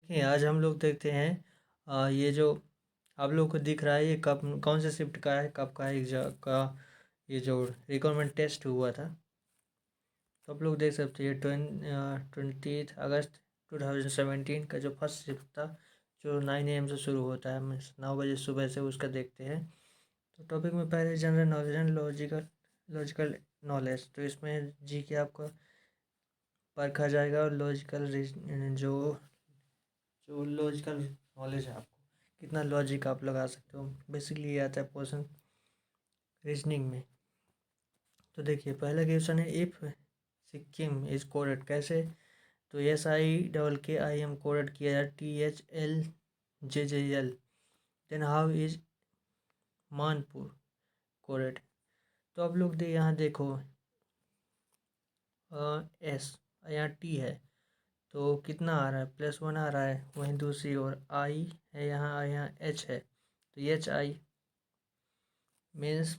देखिए आज हम लोग देखते हैं ये जो आप लोग को दिख रहा है ये कब कौन से शिफ्ट का है, कब का है एग्जाम का, ये जो रिक्वायरमेंट टेस्ट हुआ था। तो आप लोग देख सकते हैं 20 अगस्त 2017 का जो फर्स्ट शिफ्ट था, जो 9 AM से शुरू होता है, मीन्स 9 बजे सुबह से, उसका देखते हैं। तो टॉपिक में पहले general knowledge and logical knowledge. तो इसमें जी के आपका परखा जाएगा और जो जो लॉजिकल नॉलेज है, आपको कितना लॉजिक आप लगा सकते हो, बेसिकली ये आता है पोर्शन रीजनिंग में। तो देखिए पहला क्वेश्चन है, इफ सिक्किम इज कोडेड कैसे। तो SIKKIM कोडेड किया जाए THLJJL। Then how is Manpur coded. तो आप लोग यहाँ देखो एस, यहाँ टी है, तो कितना आ रहा है, +1 आ रहा है। वहीं दूसरी ओर आई है, यहाँ एच है, तो HI मीन्स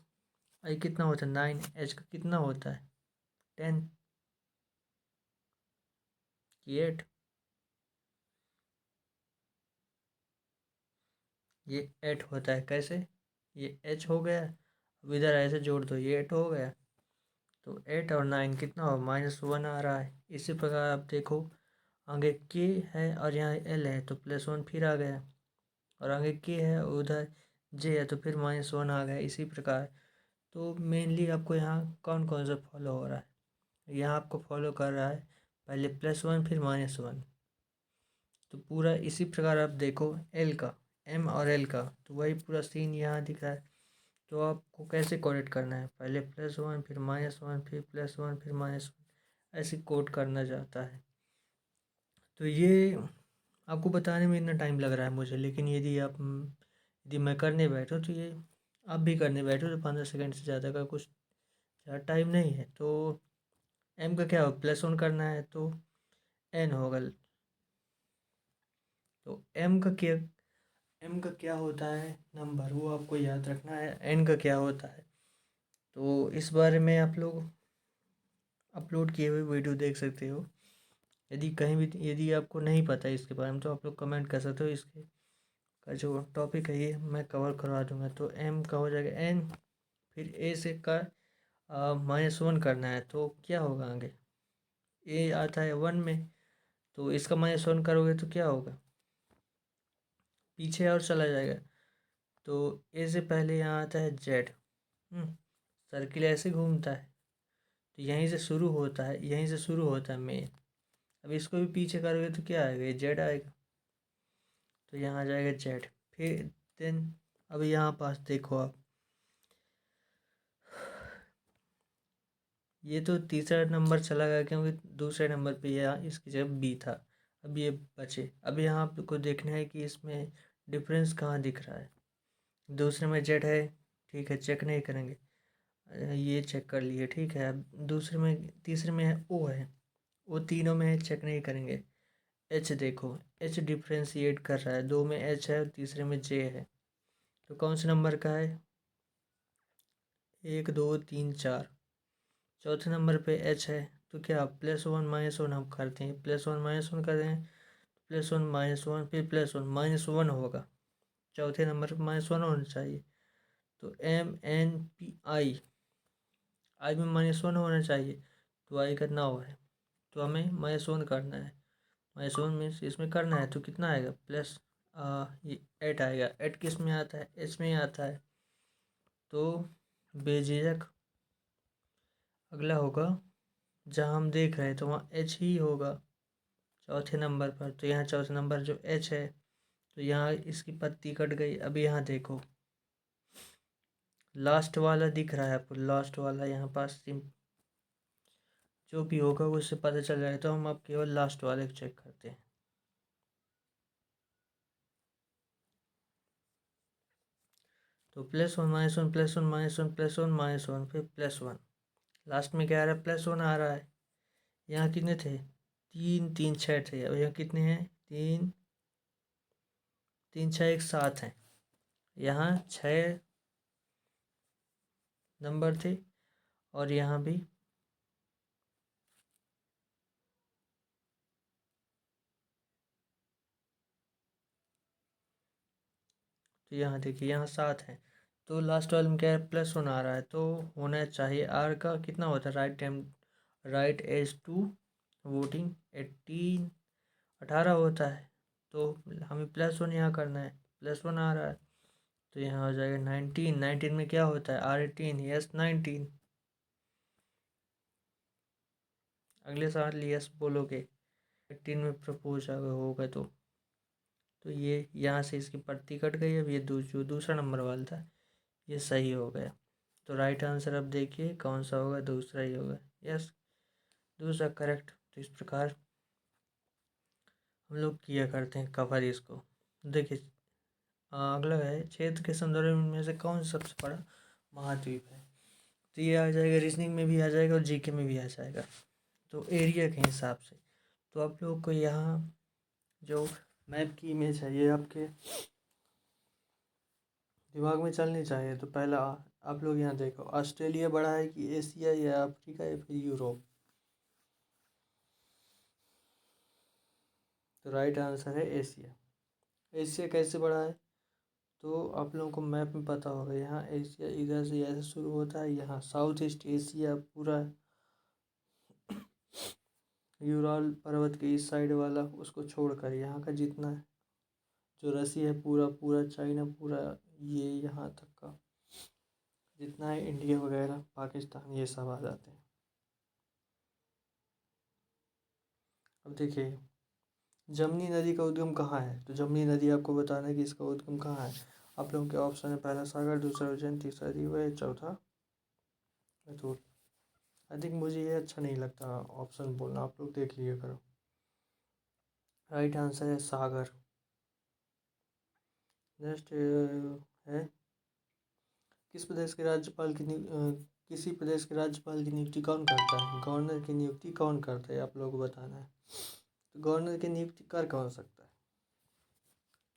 आई कितना होता है 9, एच का कितना होता है 10 की 8। ये 8 होता है कैसे, ये एच हो गया, अब इधर ऐसे जोड़ दो, ये 8 हो गया। तो 8 और 9 कितना हो, -1 आ रहा है। इसी प्रकार आप देखो आगे के है और यहाँ एल है, तो +1 फिर आ गया, और आगे के है उधर जे है, तो फिर -1 आ गया। इसी प्रकार तो मेनली आपको यहाँ कौन कौन सा फॉलो हो रहा है, यहाँ आपको फॉलो कर रहा है पहले +1 फिर -1। तो पूरा इसी प्रकार आप देखो एल का, एम और एल का, तो वही पूरा सीन यहाँ दिख रहा है। तो आपको कैसे कोडेट करना है, पहले +1 फिर -1 फिर +1 फिर -1, ऐसे कोड करना चाहता है। तो ये आपको बताने में इतना टाइम लग रहा है मुझे, लेकिन यदि मैं करने बैठो तो ये आप भी करने बैठो तो 15 सेकंड से ज़्यादा का कुछ ज़्यादा टाइम नहीं है। तो एम का क्या हो, +1 करना है तो एन होगा। तो एम का क्या होता है नंबर, वो आपको याद रखना है। एन का क्या होता है, तो इस बारे में आप लोग अपलोड किए हुए वीडियो देख सकते हो। यदि आपको नहीं पता इसके बारे में, तो आप लोग कमेंट कर सकते हो। इसके का जो टॉपिक है ये मैं कवर करवा दूंगा। तो एम का हो जाएगा एन, फिर ए से का -1 करना है, तो क्या होगा आगे, ए आता है 1 में, तो इसका -1 करोगे तो क्या होगा, पीछे और चला जाएगा। तो ए से पहले यहाँ आता है जेड। सर्किल ऐसे घूमता है, तो यहीं से शुरू होता है मेन। अब इसको भी पीछे करोगे तो क्या आएगा, ये जेड आएगा, तो यहाँ आ जाएगा जेड। फिर देन अब यहाँ पास देखो आप, ये तो तीसरा नंबर चला गया क्योंकि दूसरे नंबर पे यहाँ इसकी जगह बी था। अब ये बचे, अब यहाँ आपको देखना है कि इसमें डिफरेंस कहाँ दिख रहा है। दूसरे में जेड है, ठीक है, चेक नहीं करेंगे, ये चेक कर लिए, ठीक है। अब तीसरे में है ओ है, वो तीनों में है, चेक नहीं करेंगे। एच देखो, एच डिफ्रेंशिएट कर रहा है, 2 में एच है और तीसरे में जे है, तो कौन से नंबर का है, 1 2 3 4, चौथे नंबर पे एच है। तो क्या +1 -1 हम करते हैं, +1 -1 करते हैं, +1 -1 फिर +1 -1 होगा, चौथे नंबर पर -1 होना चाहिए। तो MNPI, आई में -1 होना चाहिए, तो आई का 9 है, तो हमें -1 करना है। -1 मीन्स इसमें करना है, तो कितना आएगा प्लस ये 8 आएगा। 8 किस में आता है, एच में आता है। तो बेझिझक अगला होगा, जहाँ हम देख रहे हैं तो वहाँ एच ही होगा चौथे नंबर पर। तो यहाँ चौथे नंबर जो एच है, तो यहाँ इसकी पत्ती कट गई। अब यहाँ देखो लास्ट वाला दिख रहा है आपको, लास्ट वाला यहाँ पास जो भी होगा उससे पता चल जाएगा। तो हम अब केवल लास्ट वाले को चेक करते हैं। तो +1 -1 +1 -1 +1 -1 फिर +1, लास्ट में क्या आ रहा है, +1 आ रहा है। यहाँ कितने थे, 3 3 6 थे, अब यहाँ कितने हैं, 3 3 6 1 7 हैं। यहाँ 6 नंबर थे और यहाँ भी तो यहाँ देखिए यहाँ 7 है, तो लास्ट वाले में क्या है +1 आ रहा है, तो होना चाहिए आर का कितना होता है राइट एज टू वोटिंग 18 होता है, तो हमें +1 यहाँ करना है, +1 आ रहा है, तो यहाँ हो जाएगा 19 में क्या होता है R18 यस 19। अगले साल यस बोलोगे 18 में प्रपोज अगर होगा तो ये यहाँ से इसकी पट्टी कट गई। अब ये जो दूसरा नंबर वाला था ये सही हो गया, तो राइट आंसर अब देखिए कौन सा होगा, दूसरा ही होगा, यस दूसरा करेक्ट। तो इस प्रकार हम लोग किया करते हैं कवर इसको। देखिए अगला है क्षेत्र के संदर्भ में से कौन सा सबसे बड़ा महाद्वीप है, तो ये आ जाएगा, रीजनिंग में भी आ जाएगा और जीके में भी आ जाएगा, तो एरिया के हिसाब से। तो आप लोग को यहाँ जो मैप की इमेज है ये आपके दिमाग में चलनी चाहिए। तो पहला आप लोग यहाँ देखो, ऑस्ट्रेलिया बड़ा है कि एशिया या अफ्रीका या फिर यूरोप, तो राइट आंसर है एशिया। एशिया कैसे बड़ा है, तो आप लोगों को मैप में पता होगा, यहाँ एशिया इधर से ऐसे शुरू होता है, यहाँ साउथ ईस्ट एशिया पूरा यूराल पर्वत के इस साइड वाला उसको छोड़कर यहाँ का जितना जो रसिया है पूरा पूरा चाइना पूरा ये यहाँ तक का जितना है इंडिया वगैरह पाकिस्तान ये सब आ जाते हैं। अब देखिए जमनी नदी का उद्गम कहाँ है, तो जमनी नदी आपको बताना है कि इसका उद्गम कहाँ है। आप लोगों के ऑप्शन है, पहला सागर, दूसरा उज्जैन, तीसरा रीवा, चौथा बैतूल। आई थिंक मुझे ये अच्छा नहीं लगता ऑप्शन बोलना, आप लोग देख लिया करो। राइट आंसर है सागर। नेक्स्ट है किस प्रदेश के राज्यपाल की किसी प्रदेश के राज्यपाल की नियुक्ति कौन करता है, गवर्नर की नियुक्ति कौन करता है, आप लोगों को बताना है। तो गवर्नर की नियुक्ति कर कौन सकता है,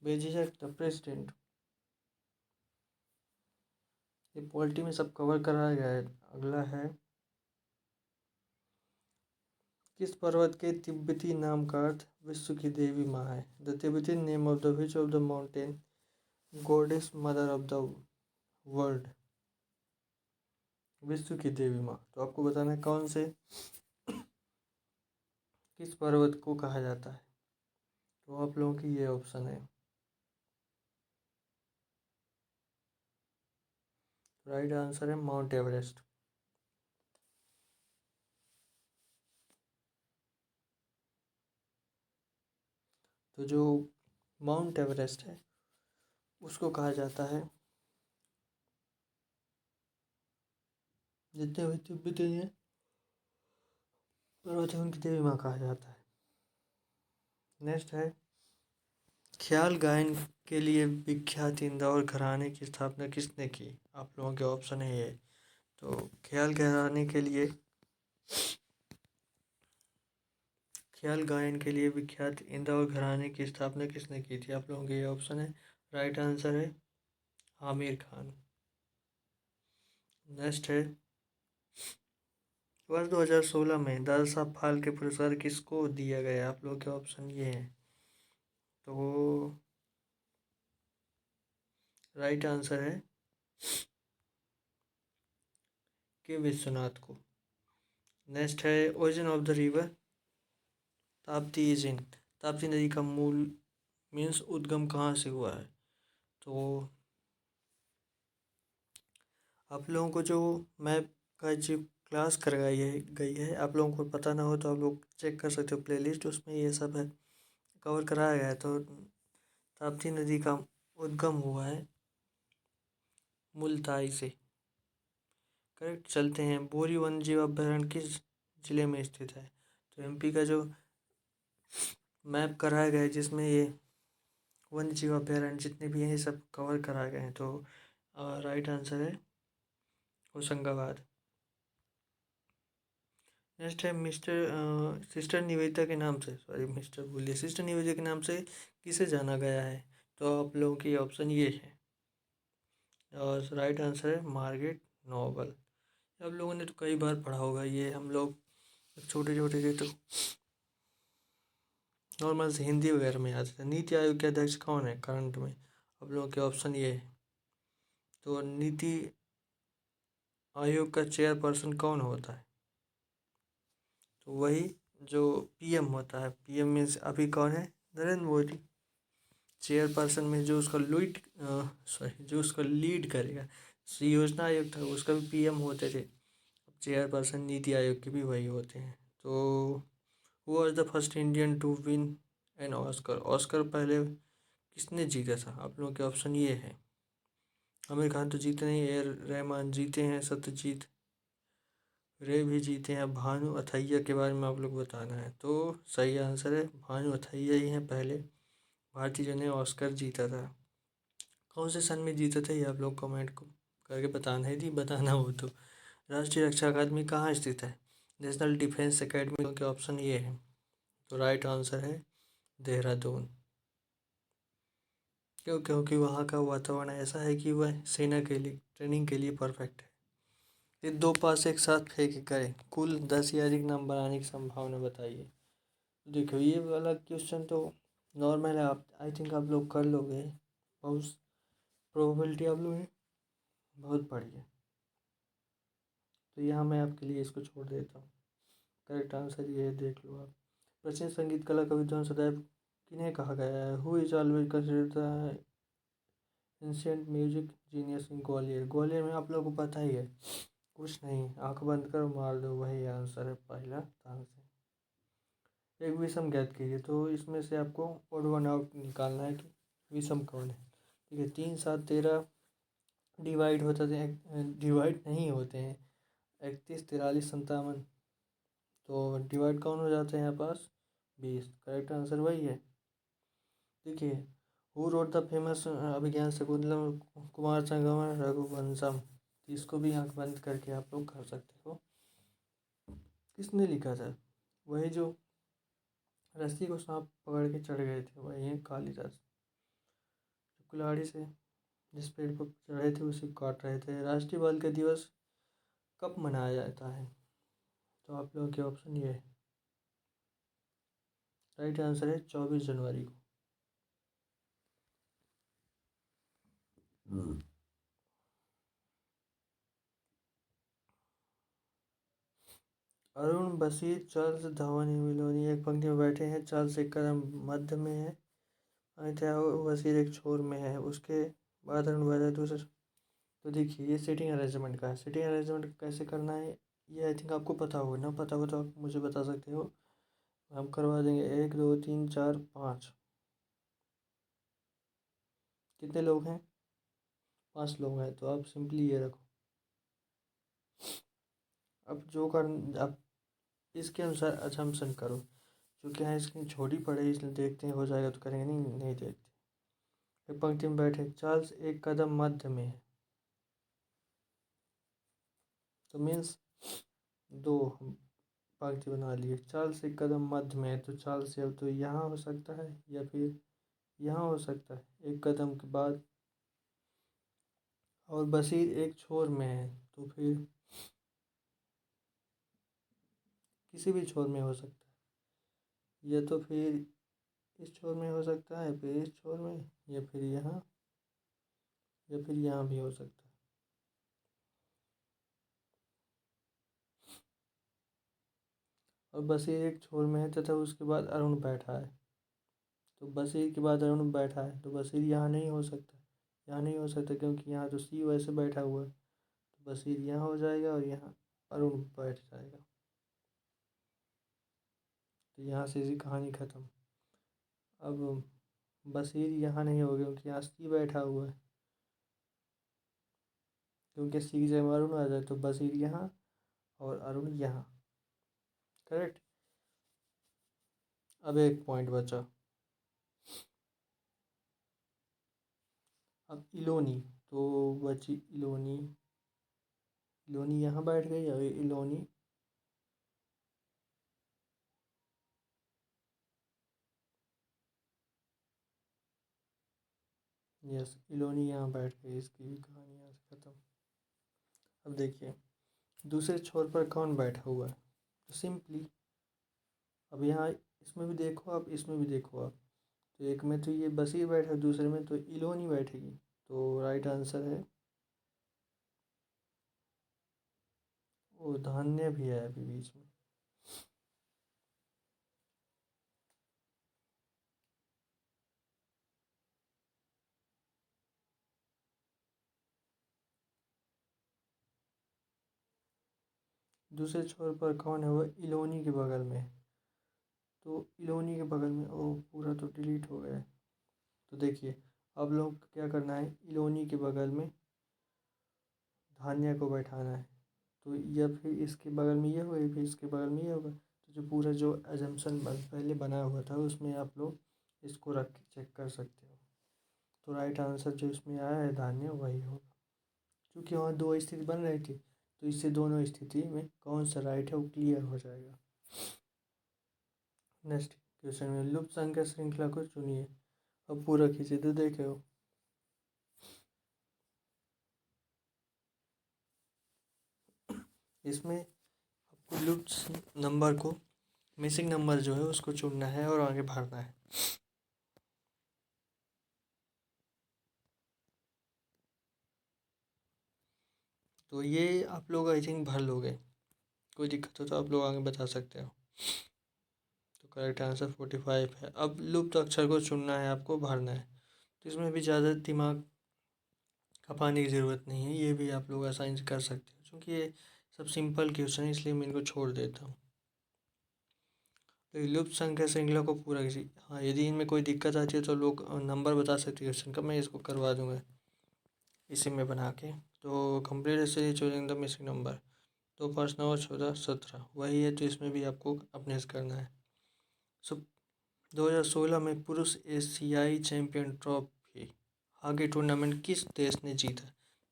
बेझिझक द प्रेसिडेंट। ये पॉलिटी में सब कवर कराया गया है। अगला है किस पर्वत के तिब्बती नाम का अर्थ विश्व की देवी माँ है, the Tibetan name of the which of the mountain goddess mother of the world, विश्व की देवी माँ। तो आपको बताना है कौन से किस पर्वत को कहा जाता है, तो आप लोगों की ये ऑप्शन है। राइट आंसर है माउंट एवरेस्ट। तो जो माउंट एवरेस्ट है उसको कहा जाता है, जितने भी तिब्बती हैं पर्वत है उनकी देवी माँ कहा जाता है। नेक्स्ट है ख्याल गायन के लिए विख्यात इंदौर घराने की स्थापना किसने की, आप लोगों के ऑप्शन है ये। तो ख्याल गायन के लिए विख्यात इंदौर घराने की स्थापना किसने की थी, आप लोगों के ये ऑप्शन है। राइट आंसर है आमिर खान। नेक्स्ट है वर्ष 2016 में दादा साहब फाल्के पुरस्कार किसको दिया गया, आप लोगों के ऑप्शन ये हैं। तो राइट आंसर है के विश्वनाथ को। नेक्स्ट है origin of the river Tapti is in, Tapti नदी का मूल मीन्स उद्गम कहाँ से हुआ है। तो आप लोगों को जो मैप का जो क्लास करवाई है गई है, आप लोगों को पता ना हो तो आप लोग चेक कर सकते हो प्लेलिस्ट, उसमें ये सब है कवर कराया गया है। तो ताप्ती नदी का उद्गम हुआ है मुल्ताई से, करेक्ट। चलते हैं बोरी वन्य जीव अभ्यारण्य किस जिले में स्थित है, तो एमपी का जो मैप कराया गया है जिसमें ये वन्य जीव अभ्यारण्य जितने भी हैं ये सब कवर कराए गए हैं। तो राइट आंसर है होशंगाबाद। नेक्स्ट है सिस्टर निवेदिता के नाम से, सॉरी मिस्टर बोलिए, सिस्टर निवेदिता के नाम से किसे जाना गया है, तो आप लोगों की ऑप्शन ये है और राइट आंसर है मार्गरेट नोबल। आप लोगों ने तो कई बार पढ़ा होगा, ये हम लोग छोटे छोटे थे तो नॉर्मल से हिंदी वगैरह में आता था। नीति आयोग के अध्यक्ष कौन है करंट में, आप लोगों के ऑप्शन ये है। तो नीति आयोग का चेयरपर्सन कौन होता है? तो वही जो पीएम होता है। पीएम मीन्स अभी कौन है? नरेंद्र मोदी। चेयरपर्सन में जो उसका लीड करेगा, योजना आयोग था उसका भी पीएम होते थे। चेयरपर्सन नीति आयोग के भी वही होते हैं। तो who was the first Indian to win an Oscar? Oscar पहले किसने जीता था? आप लोगों के ऑप्शन ये है। आमिर खान तो जीते नहीं, रहमान जीते हैं, सत्यजीत रे भी जीते हैं। भानु अथैया के बारे में आप लोग बताना है। तो सही आंसर है भानु अथैया ही हैं पहले भारतीय जिन्होंने ऑस्कर जीता था। कौन से सन में जीता था ये आप लोग कमेंट को करके बताना है। बताना हो तो। राष्ट्रीय रक्षा अकादमी कहाँ स्थित है? नेशनल डिफेंस अकेडमी के ऑप्शन ये है। तो राइट आंसर है देहरादून। क्योंकि वहाँ का वातावरण ऐसा है कि वह सेना के लिए ट्रेनिंग के लिए परफेक्ट है। ये दो पास एक साथ फेंक करें, कुल 10 या अधिक नंबर आने की संभावना बताइए। देखो ये वाला क्वेश्चन तो नॉर्मल है, आप आई थिंक आप लोग कर लोगे। बहुत प्रोबेबिलिटी आप लोग बहुत बढ़िया। तो यहाँ मैं आपके लिए इसको छोड़ देता हूँ। करेक्ट आंसर ये है, देख लो आप। प्राचीन संगीत कला का विद्वान सदैव किन्हें कहा गया है? Who is always considered the ancient music genius in Gwalior? Gwalior में आप लोगों को पता ही है, कुछ नहीं, आंख बंद कर मार दो, वही आंसर है पहला आंसर। एक विषम ज्ञात कीजिए। तो इसमें से आपको ओड वन आउट निकालना है कि विषम कौन है। ठीक है, 3 7 13 डिवाइड होते थे, डिवाइड नहीं होते हैं। 31 43 57, तो डिवाइड कौन हो जाते हैं यहाँ पास? 20। करेक्ट आंसर वही है। देखिए, हु रोड द फेमस अभिज्ञान शकुंतलम? कुमार संगम रघुवंशम। इसको भी आंख बंद करके आप लोग कर सकते हो। किसने लिखा था? वही जो रस्सी को सांप पकड़ के चढ़ गए थे, वही है कालिदास। कुल्हाड़ी से जिस पेड़ पर चढ़े थे उसे काट रहे थे। राष्ट्रीय बालिका दिवस कब मनाया जाता है? तो आप लोगों के ऑप्शन ये है। राइट आंसर है 24 जनवरी को। अरुण बशीर, चार्ल्स धवन मिलोनी एक पंक्ति में बैठे हैं। चार्ल्स एक कदम मध्य में है, अनिता वसीर एक छोर में है, उसके बाद अरुण बैठा दूसरे। तो देखिए ये सीटिंग अरेंजमेंट का है। सीटिंग अरेंजमेंट कैसे करना है ये आई थिंक आपको पता होगा। ना पता हो तो आप मुझे बता सकते हो, हम करवा देंगे। 1 2 3 4 5, कितने लोग हैं? 5 लोग हैं। तो आप सिंपली ये रखो। अब जो कर अब इसके अनुसार असम्पशन करो। क्योंकि यहाँ स्क्रीन छोटी पड़े इसलिए देखते हैं हो जाएगा तो करेंगे, नहीं नहीं देखते। एक पंक्ति में बैठे, चार्ल्स एक कदम मध्य में है, तो मीन्स दो हम पंक्ति बना लिए। चार्ल्स एक कदम मध्य में है, तो चार्ल्स या तो यहाँ हो सकता है या फिर यहाँ हो सकता है एक कदम के बाद। और बशीर एक छोर में है, तो फिर किसी भी छोर में हो सकता है। या तो फिर इस छोर में हो सकता है, फिर इस छोर में, या फिर यहाँ, या फिर यहाँ भी हो सकता है। और बशीर एक छोर में है तथा उसके बाद अरुण बैठा है। तो बशीर के बाद अरुण बैठा है, तो बशीर यहाँ नहीं हो सकता। यहाँ नहीं हो सकता क्योंकि यहाँ तो सी वैसे बैठा हुआ है। तो बशीर यहाँ हो जाएगा और यहाँ अरुण बैठ जाएगा। तो यहाँ से इसी कहानी ख़त्म। अब बशीर यहाँ नहीं होगा क्योंकि यहाँ सी बैठा हुआ है। क्योंकि सी की जगह अरुण आ जाए, तो बशीर यहाँ और अरुण यहाँ। करेक्ट। अब एक पॉइंट बचा। अब इलोनी, तो बची इलोनी। इलोनी यहाँ बैठ गई और इलोनी यस इलोनी यहाँ बैठ गई। इसकी भी कहानी यहाँ से ख़त्म। अब देखिए दूसरे छोर पर कौन बैठा हुआ है? तो सिंपली अब यहाँ इसमें भी देखो आप, इसमें भी देखो आप, तो एक में तो ये बसी बैठा, दूसरे में तो इलो नहीं बैठेगी। तो राइट आंसर है वो धान्य भी है अभी बीच में। दूसरे छोर पर कौन है, वो इलोनी के बगल में। तो इलोनी के बगल में, ओ पूरा तो डिलीट हो गया है। तो देखिए अब लोग क्या करना है, इलोनी के बगल में धान्य को बैठाना है। तो या फिर इसके बगल में ये होगा, या फिर इसके बगल में ये होगा। तो जो पूरा जो एजम्पशन पहले बना हुआ था उसमें आप लोग इसको रख के चेक कर सकते हो। तो राइट आंसर जो इसमें आया है धान्य वही होगा, क्योंकि वहाँ दो स्थिति बन रही थी। तो इससे दोनों स्थिति में कौन सा राइट है वो क्लियर हो जाएगा। नेक्स्ट क्वेश्चन में लुप्त संख्या श्रृंखला को चुनिए। अब पूरा खींचे तो देखे हो, इसमें आपको लुप्त नंबर को, मिसिंग नंबर जो है उसको चुनना है और आगे भरना है। तो ये आप लोग आई थिंक भर लोगे, कोई दिक्कत हो तो आप लोग आगे बता सकते हो। तो करेक्ट आंसर 45 है। अब लुप्त अक्षर को चुनना है, आपको भरना है। तो इसमें भी ज़्यादा दिमाग खपाने की ज़रूरत नहीं है, ये भी आप लोग आसानी से कर सकते हो, क्योंकि ये सब सिंपल क्वेश्चन है, इसलिए मैं इनको छोड़ देता हूँ। तो लुप्त संख्या श्रृंखला को पूरा किसी, हाँ यदि इनमें कोई दिक्कत आती है तो लोग नंबर बता सकते हैं क्वेश्चन का, मैं इसको करवा दूंगा इसी में बना के। तो कंप्लीट से चूजिंग द मिसिंग नंबर, 2 5 9 14 17 वही है, तो इसमें भी आपको अपने से करना है। सो 2016 में पुरुष एशियाई चैंपियन ट्रॉफी हॉकी टूर्नामेंट किस देश ने जीता?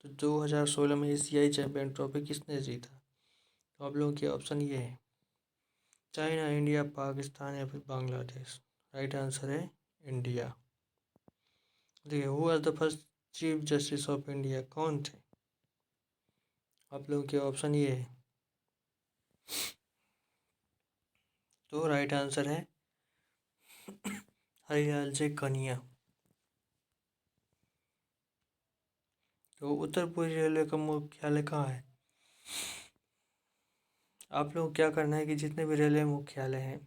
तो 2016 में एशियाई चैंपियन ट्रॉफी किसने जीता? तो आप लोगों के ऑप्शन ये है, चाइना, इंडिया, पाकिस्तान या फिर बांग्लादेश। राइट आंसर है इंडिया। देखिए who are the first chief justice of India, कौन थे? आप लोगों के ऑप्शन ये है, तो राइट आंसर है हरिलाल जी कनिया। तो उत्तर पूर्वी रेलवे का मुख्यालय कहाँ है? आप लोग क्या करना है कि जितने भी रेलवे मुख्यालय हैं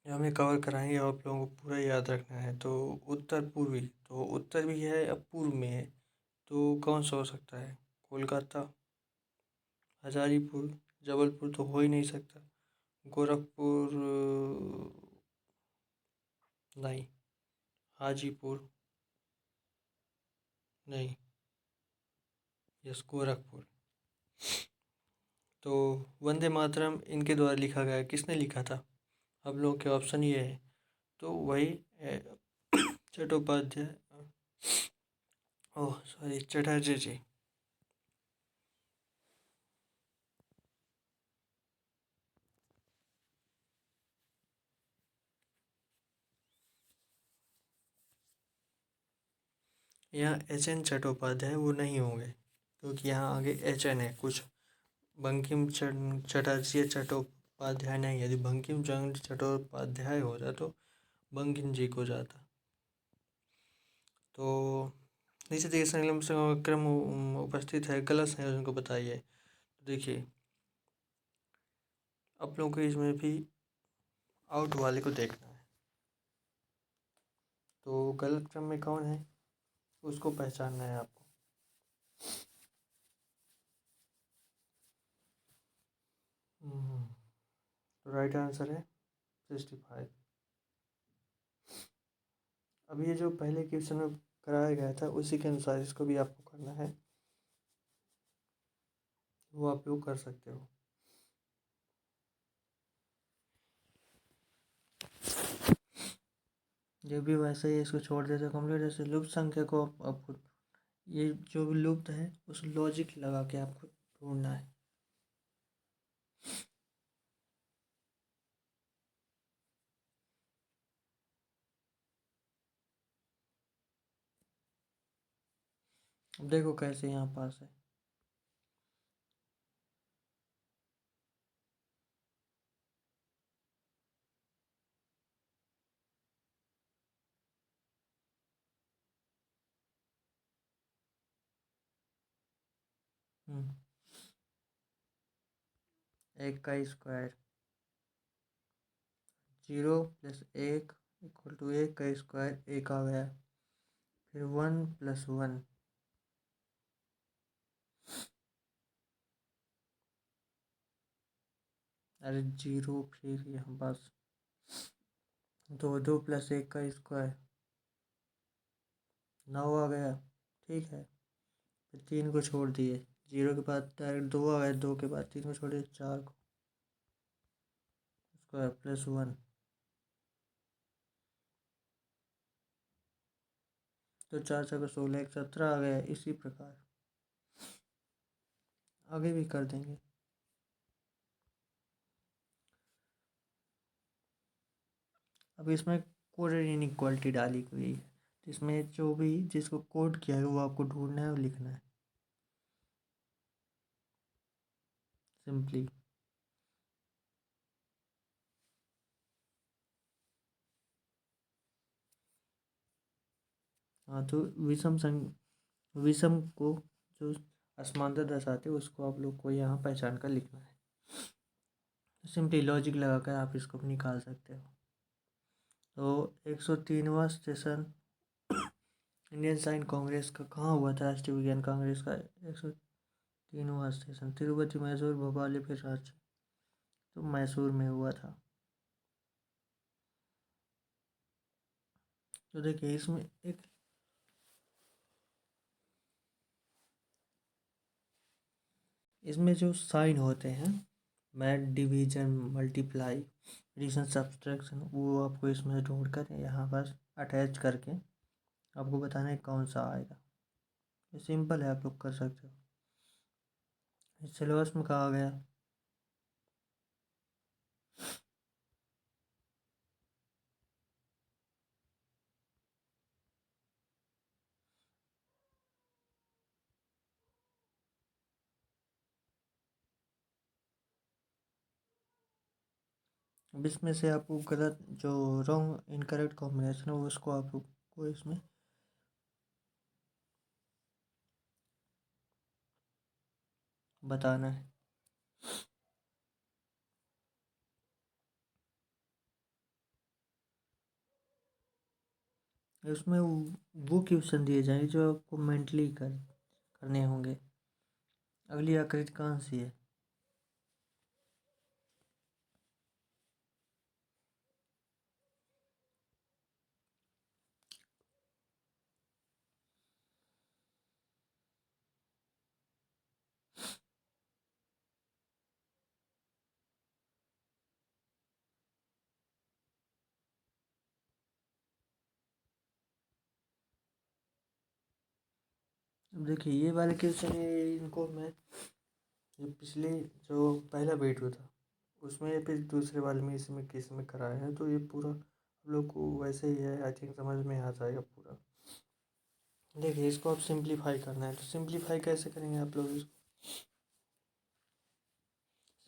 जो हमें कवर कराएंगे आप लोगों को पूरा याद रखना है। तो उत्तर पूर्वी, तो उत्तर भी है अब पूर्व में है, तो कौन सा हो सकता है? कोलकाता, हजारीपुर, जबलपुर तो हो ही नहीं सकता, गोरखपुर नहीं, हाजीपुर नहीं, यस गोरखपुर। तो वंदे मातरम इनके द्वारा लिखा गया, किसने लिखा था? अब लोगों के ऑप्शन ये है, तो वही चट्टोपाध्याय, ओह सॉरी चटर्जी जी। यहाँ एच एन चट्टोपाध्याय वो नहीं होंगे, क्योंकि यहाँ आगे एच एन है कुछ, बंकिम चटर्जी या चट्टोपाध्याय नहीं। यदि बंकिम चंद्र चट्टोपाध्याय होता तो बंकिम जी को जाता। तो नीचे देखिए संलग्न से क्रम उपस्थित है, गलत संयोजन को बताइए। तो देखिए आप लोगों को इसमें भी आउट वाले को देखना है, तो गलत क्रम में कौन है उसको पहचानना है आपको। तो राइट आंसर है 65। अब ये जो पहले क्वेश्चन में कराया गया था उसी के अनुसार इसको भी आपको करना है, वो आप लोग कर सकते हो। जब भी वैसे ही इसको छोड़ देते कंप्लीट, जैसे लुप्त संख्या को आपको ये जो भी लुप्त है उस लॉजिक लगा के आपको ढूंढना है। अब देखो कैसे यहाँ पास है। 1 का स्क्वायर, 0 + 1 = 1 का स्क्वायर, 1 आ गया। फिर 1 + 1, अरे 0, फिर यहाँ बस 2, 2 + 1 का स्क्वायर 9 आ गया। ठीक है, फिर 3 को छोड़ दिए, 0 के बाद डायरेक्ट 2 आ गया, 2 के बाद 3 को छोड़िए, 4 को स्क्वायर +1, तो 4 4 16, 1 17 आ गया। इसी प्रकार आगे भी कर देंगे। अब इसमें कोडेड इनइक्वालिटी डाली हुई है, तो इसमें जो भी जिसको कोड किया है वो आपको ढूंढना है और लिखना है सिंपली। हाँ, तो विषम को जो असमानता दर्शाते हैं उसको आप लोग को यहाँ पहचान कर लिखना है। तो सिंपली लॉजिक लगाकर आप इसको निकाल सकते हो। तो 103वां सेशन इंडियन साइंस कांग्रेस का कहाँ हुआ था? राष्ट्रीय विज्ञान कांग्रेस का 103वां सेशन तिरुपति, मैसूर, भोपाल या फिर रांची? तो मैसूर में हुआ था। तो देखिए इसमें जो साइन होते हैं, math, division, multiply, addition, subtraction, वो आपको इसमें ढूंढ कर यहाँ पर अटैच करके आपको बताना है कौन सा आएगा। ये सिंपल है, आप लोग कर सकते हो। इस सिलेबस में कहा गया अब इसमें से आपको गलत जो रॉन्ग इनकरेक्ट कॉम्बिनेशन है उसको आपको इसमें बताना है। उसमें वो क्वेश्चन दिए जाएंगे जो आपको मेंटली करने होंगे। अगली आकृति कहाँ सी है? अब देखिए ये वाले क्वेश्चन है, इनको मैं ये पिछले जो पहला वीडियो था उसमें फिर दूसरे वाले में इसमें किस में कराया है, तो ये पूरा आप लोग को वैसे ही है, आई थिंक समझ में आ जाएगा पूरा। देखिए इसको आप सिंप्लीफाई करना है, तो सिंप्लीफाई कैसे करेंगे आप लोग इसको?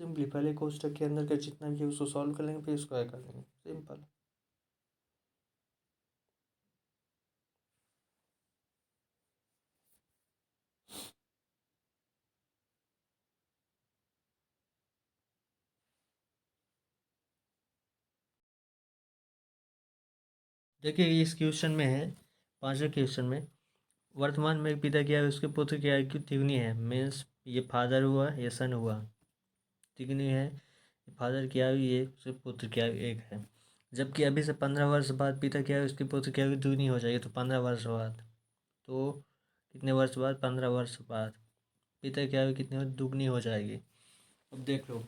सिंपली पहले कोष्टक के अंदर का जितना भी है उसको सॉल्व कर लेंगे, फिर स्क्वायर कर लेंगे, सिंपल। देखिए इस क्वेश्चन में है, 5वें क्वेश्चन में, वर्तमान में पिता क्या है उसके पुत्र की आयु तिगुनी है, मीन्स ये फादर हुआ, ये सन हुआ, तिगुनी है फादर की आयु, ये उसके पुत्र की आयु 1 है। जबकि अभी से 15 वर्ष बाद पिता की आयु उसके पुत्र की आयु दुगनी हो जाएगी, तो 15 वर्ष बाद, तो कितने वर्ष बाद? 15 वर्ष बाद पिता की आयु कितनी दुगनी हो जाएगी। अब देख लो,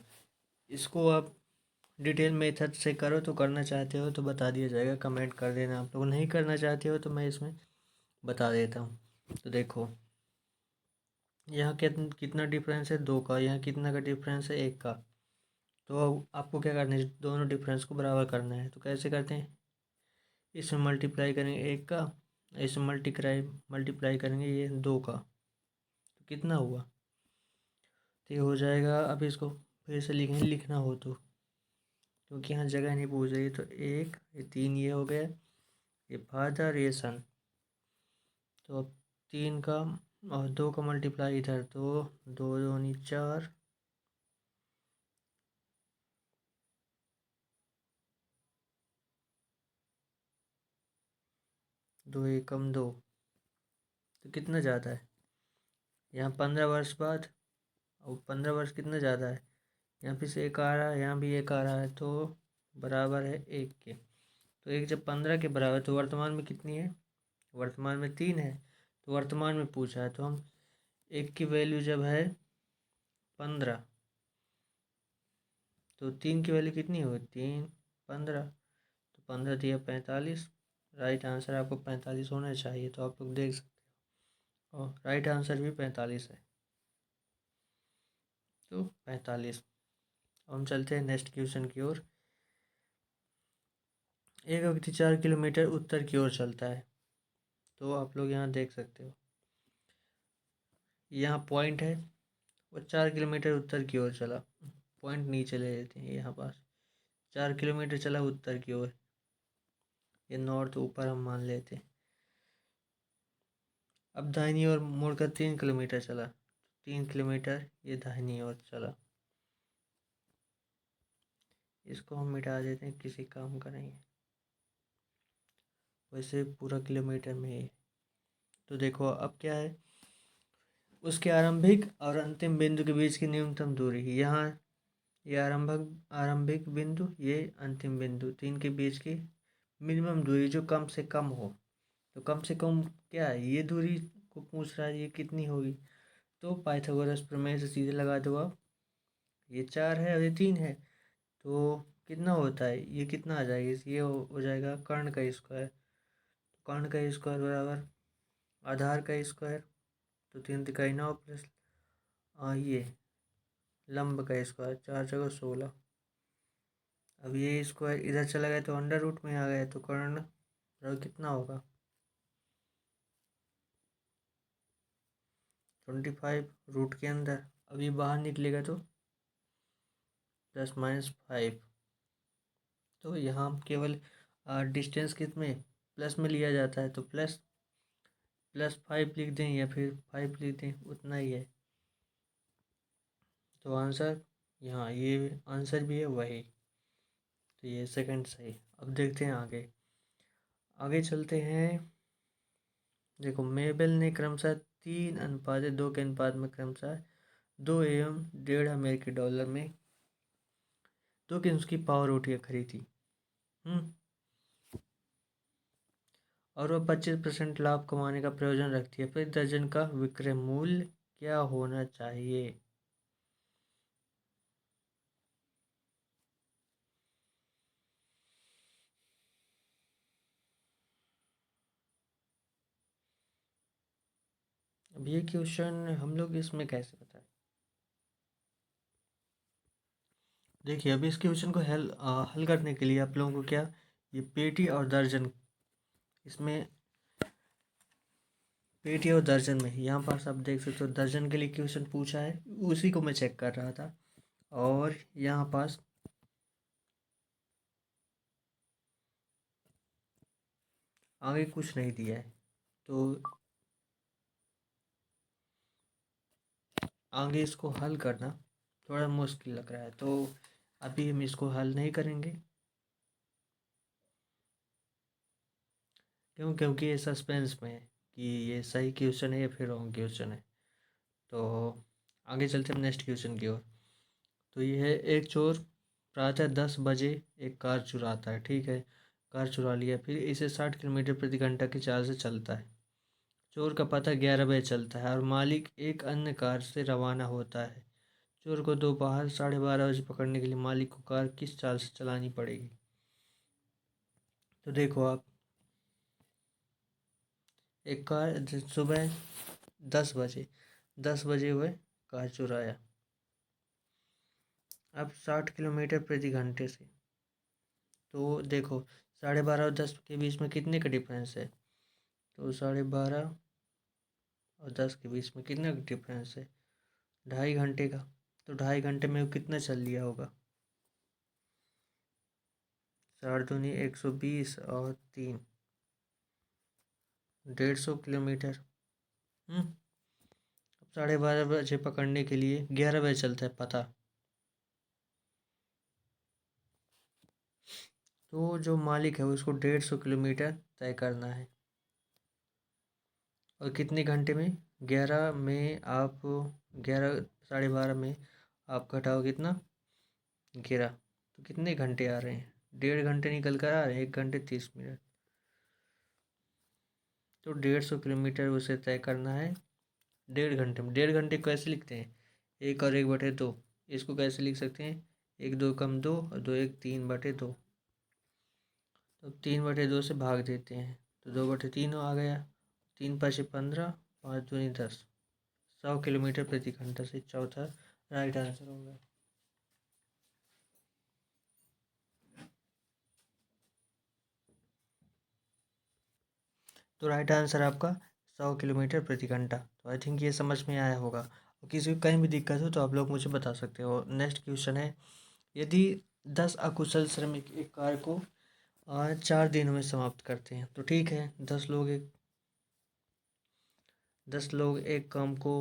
इसको आप डिटेल मेथड से करो तो करना चाहते हो तो बता दिया जाएगा, कमेंट कर देना। आप लोग नहीं करना चाहते हो तो मैं इसमें बता देता हूँ। तो देखो यहाँ कितना डिफरेंस है? 2 का। यहाँ कितना का डिफरेंस है? 1 का। तो आपको क्या करना है? दोनों डिफरेंस को बराबर करना है। तो कैसे करते हैं? इसमें मल्टीप्लाई करेंगे 1 का, इसमें मल्टीप्लाई करेंगे ये 2 का, तो कितना हुआ? तो ये हो जाएगा। अब इसको फिर से लिखना हो तो, क्योंकि यहाँ जगह नहीं पूछ रही, तो 1, ये 3 ये हो गया, ये फादर, ये सन, तो अब 3 का और 2 का मल्टीप्लाई इधर, तो 2 दूनी 4, 2 एकम 2, तो कितना ज़्यादा है यहाँ 15 वर्ष बाद। और 15 वर्ष कितना ज़्यादा है, यहाँ पे से एक आ रहा है, यहाँ भी एक आ रहा है, तो बराबर है 1 के। तो 1 जब 15 के बराबर, तो वर्तमान में कितनी है, वर्तमान में 3 है। तो वर्तमान में पूछा है, तो हम 1 की वैल्यू जब है 15, तो 3 की वैल्यू कितनी होगी, 3 15, तो 15 दिया 45। राइट आंसर आपको 45 होना चाहिए, तो आप लोग देख सकते हो। और राइट आंसर भी 45 है, तो 45। हम चलते हैं नेक्स्ट क्वेश्चन की ओर। एक व्यक्ति 4 किलोमीटर उत्तर की ओर चलता है, तो आप लोग यहाँ देख सकते हो, यहाँ पॉइंट है, वो 4 किलोमीटर उत्तर की ओर चला। पॉइंट नीचे ले लेते हैं, यहाँ पास 4 किलोमीटर चला उत्तर की ओर, ये नॉर्थ ऊपर हम मान लेते हैं। अब दाहिनी ओर मुड़कर 3 किलोमीटर चला, 3 किलोमीटर ये दाहिनी ओर चला। इसको हम मिटा देते हैं, किसी काम का नहीं है, वैसे पूरा किलोमीटर में ही है। तो देखो अब क्या है, उसके आरंभिक और अंतिम बिंदु के बीच की न्यूनतम दूरी, यहाँ ये आरंभिक बिंदु, ये अंतिम बिंदु, तीन के बीच की मिनिमम दूरी जो कम से कम हो। तो कम से कम क्या है, ये दूरी को पूछ रहा है, ये कितनी होगी। तो पाइथागोरस प्रमेय से सीधे लगा दो आप, ये 4 है और ये 3 है, तो कितना होता है, ये कितना आ जाएगा, ये हो जाएगा कर्ण का स्क्वायर। कर्ण का स्क्वायर बराबर आधार का स्क्वायर, तो 3 तिहाई 9 प्लस ये लंब का स्क्वायर, 4 जगह 16। अब ये स्क्वायर इधर चला गया तो अंडर रूट में आ गया, तो कर्ण बराबर कितना होगा, 25 रूट के अंदर। अब ये बाहर निकलेगा तो +-5। तो यहाँ केवल डिस्टेंस कितने प्लस में लिया जाता है, तो +5 लिख दें या फिर 5 लिख दें, उतना ही है। तो आंसर यहाँ ये आंसर भी है वही, तो ये सेकंड सही। अब देखते हैं आगे, आगे चलते हैं। देखो मेबल ने क्रमशः 3:2 के अनुपात में क्रमशः 2 एवं $1.5 में 2 की उसकी पावर रोटियाँ खरीदी। और वह 25% लाभ कमाने का प्रयोजन रखती है, प्रति दर्जन का विक्रय मूल्य क्या होना चाहिए। अब ये क्वेश्चन हम लोग इसमें कैसे बताएं। देखिए अब इस क्वेश्चन को हल करने के लिए आप लोगों को क्या, ये पेटी और दर्जन, इसमें पेटी और दर्जन में यहाँ पास आप देख सकते हो, दर्जन के लिए क्वेश्चन पूछा है, उसी को मैं चेक कर रहा था। और यहाँ पास आगे कुछ नहीं दिया है, तो आगे इसको हल करना थोड़ा मुश्किल लग रहा है, तो अभी हम इसको हल नहीं करेंगे। क्योंकि ये सस्पेंस में है कि ये सही क्वेश्चन है या फिर रॉन्ग क्वेश्चन है। तो आगे चलते हैं नेक्स्ट क्वेश्चन की ओर। तो ये है, एक चोर प्रातः 10 बजे एक कार चुराता है, ठीक है, कार चुरा लिया, फिर इसे 60 किलोमीटर प्रति घंटा की चाल से चलता है। चोर का पता 11 बजे चलता है और मालिक एक अन्य कार से रवाना होता है। चोर को दोपहर 12:30 बजे पकड़ने के लिए मालिक को कार किस चाल से चलानी पड़ेगी। तो देखो आप, एक कार सुबह 10 बजे, 10 बजे वह कार चुराया, अब 60 किलोमीटर प्रति घंटे से, तो देखो 12:30 और 10 के बीच में कितने का डिफरेंस है, तो 12:30 और 10 के बीच में कितना डिफरेंस है, 2.5 घंटे का। तो 2.5 घंटे में वो कितना चल लिया होगा, 4 दूनी 120 और 3 150 किलोमीटर। 12:30 बजे पकड़ने के लिए 11 बजे चलता है पता। तो जो मालिक है उसको 150 किलोमीटर तय करना है। और कितने घंटे में? 11 में आप 11 12:30 में आप घटाओ कितना? 11। तो कितने घंटे आ रहे हैं? 1.5 घंटे निकल कर आ रहे हैं, 1 घंटे 30 मिनट। तो 150 किलोमीटर उसे तय करना है 1.5 घंटे में। 1.5 घंटे को कैसे लिखते हैं? 1 और 1/2। इसको कैसे लिख सकते हैं? 1 2 कम 2 और 2 1 3/2। तो 3/2 से भाग देते हैं तो 2/3 आ गया। 3×5 = 15, 5×2 = 10। 100 किलोमीटर प्रति घंटा से चौथा राइट आंसर होगा। तो राइट आंसर आपका 100 किलोमीटर प्रति घंटा। तो आई थिंक ये समझ में आया होगा। और किसी को कहीं भी दिक्कत हो तो आप लोग मुझे बता सकते हो। नेक्स्ट क्वेश्चन है, यदि 10 अकुशल श्रमिक एक कार्य को 4 दिनों में समाप्त करते हैं तो ठीक है, 10 लोग एक काम को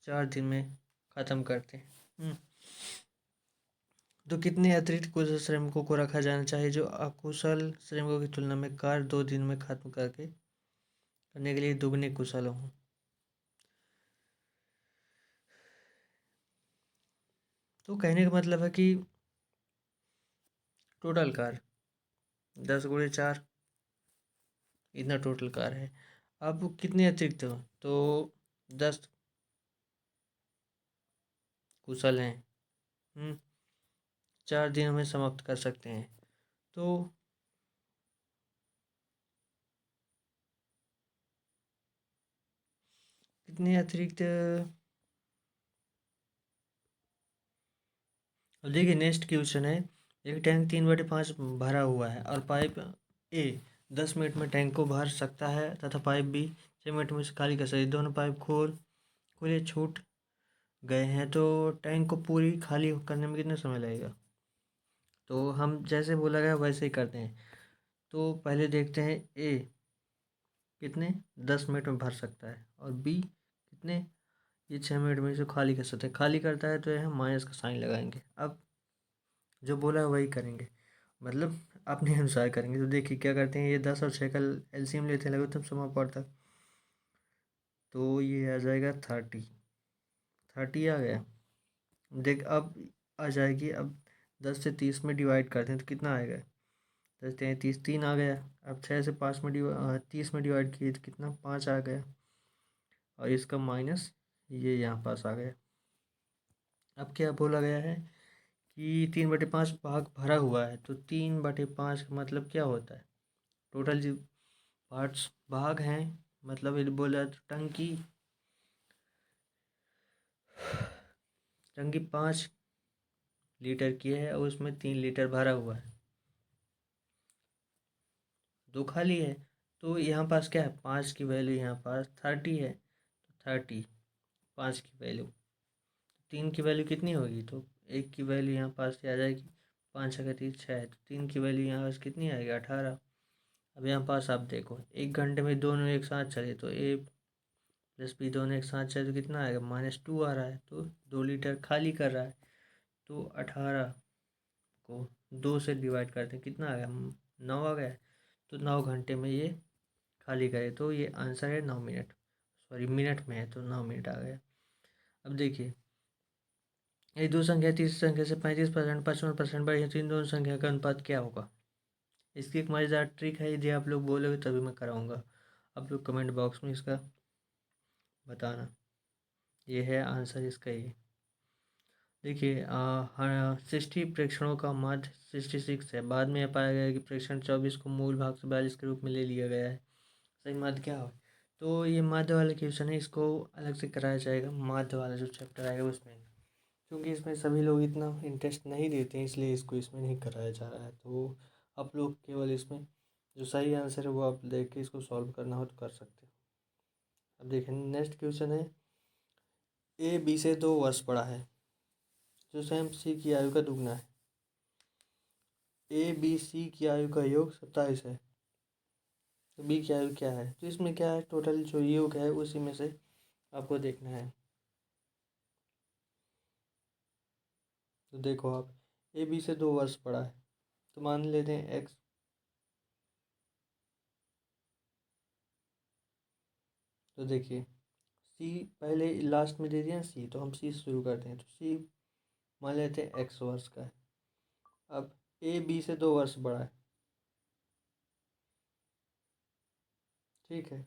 4 दिन में ख़त्म करते हैं। तो कितने अतिरिक्त कुशल श्रमिकों को रखा जाना चाहिए जो अकुशल श्रमिकों की तुलना में कार्य 2 दिन में खत्म करने के लिए दुगने कुशल हों? तो कहने का मतलब है कि टोटल कार्य 10 × 4 इतना टोटल कार्य है। अब कितने अतिरिक्त हो? तो 10 कुशल हैं, 4 दिनों में समाप्त कर सकते हैं। तो कितने अतिरिक्त? अब देखिए नेक्स्ट क्वेश्चन है, एक टैंक 3/5 भरा हुआ है और पाइप ए 10 मिनट में टैंक को भर सकता है तथा पाइप बी 6 मिनट में खाली कर सकता है। दोनों पाइप खुले छूट गए हैं तो टैंक को पूरी खाली करने में कितना समय लगेगा? तो हम जैसे बोला गया वैसे ही करते हैं। तो पहले देखते हैं ए कितने 10 मिनट में भर सकता है और बी कितने, ये 6 मिनट में इसे खाली कर सकते हैं। खाली करता है तो ये हम माइनस का साइन लगाएंगे। अब जो बोला है वही करेंगे, मतलब अपने अनुसार करेंगे। तो देखिए क्या करते हैं, ये 10 और 6 का एलसीएम लेते हैं लघुत्तम समापवर्तक। तो ये आ जाएगा 30 आ गया। देख अब आ जाएगी। अब 10 से 30 में डिवाइड करते हैं तो कितना आएगा? 10 × 3 = 30, 3 आ गया। अब 6 से 5 में 30 में डिवाइड किए तो कितना? 5 आ गया। और इसका माइनस ये यहाँ पास आ गया। अब क्या बोला गया है कि 3/5 भाग भरा हुआ है। तो 3/5 का मतलब क्या होता है? टोटल जो पार्ट्स भाग हैं, मतलब ये बोला तो टंकी 5 लीटर की है और उसमें 3 लीटर भरा हुआ है, 2 खाली है। तो यहाँ पास क्या है? 5 की वैल्यू यहाँ पास 30 है। तो 30 5 की वैल्यू, 3 की वैल्यू कितनी होगी? तो 1 की वैल्यू यहाँ पास से आ जाएगी। 5 अगर 3 6 है तो 3 की वैल्यू यहाँ पास कितनी आएगी? 18। अब यहाँ पास आप देखो 1 घंटे में दोनों एक साथ चले तो ए प्लस बी दोनों एक साथ चले तो कितना आएगा? -2 आ रहा है। तो 2 लीटर खाली कर रहा है। तो 18 को 2 से डिवाइड करते हैं, कितना आ गया? 9 आ गया। तो 9 घंटे में ये खाली करे। तो ये आंसर है 9 मिनट। सॉरी मिनट में है तो 9 मिनट आ गया। अब देखिए ये दो संख्या तीसरी संख्या से 35% 55% बढ़ी है तो इन दोनों संख्या का अनुपात क्या होगा? इसकी एक मज़ेदार ट्रिक है, यदि आप लोग बोलोगे तभी मैं कराऊंगा। आप लोग कमेंट बॉक्स में इसका बताना। ये है आंसर इसका। ये देखिए 60 प्रेक्षणों का माध्य 66 है। बाद में यह पाया गया कि प्रेक्षण 24 को मूल भाग से 42 के रूप में ले लिया गया है। सही माध्य क्या हो? तो ये माध्य वाला क्वेश्चन है, इसको अलग से कराया जाएगा। माध्य वाला जो चैप्टर आएगा उसमें, क्योंकि इसमें सभी लोग इतना इंटरेस्ट नहीं देते हैं इसलिए इसको इसमें नहीं कराया जा रहा है। तो आप लोग केवल इसमें जो सही आंसर है वो आप देख के इसको सॉल्व करना हो तो कर सकते हो। अब देखें नेक्स्ट क्वेश्चन है, ए बी से 2 वर्ष बड़ा है जो स्वयं सी की आयु का दुगना है। ए बी सी की आयु का योग 27 है तो बी की आयु क्या है? तो इसमें क्या है, टोटल जो योग है उसी में से आपको देखना है। तो देखो आप, ए बी से 2 वर्ष बड़ा है, तो मान लेते हैं एक्स। तो देखिए सी पहले लास्ट में दे दिया सी, तो हम सी से शुरू करते हैं। तो सी मान लेते हैं एक्स वर्ष का है। अब ए बी से 2 वर्ष बड़ा है, ठीक है।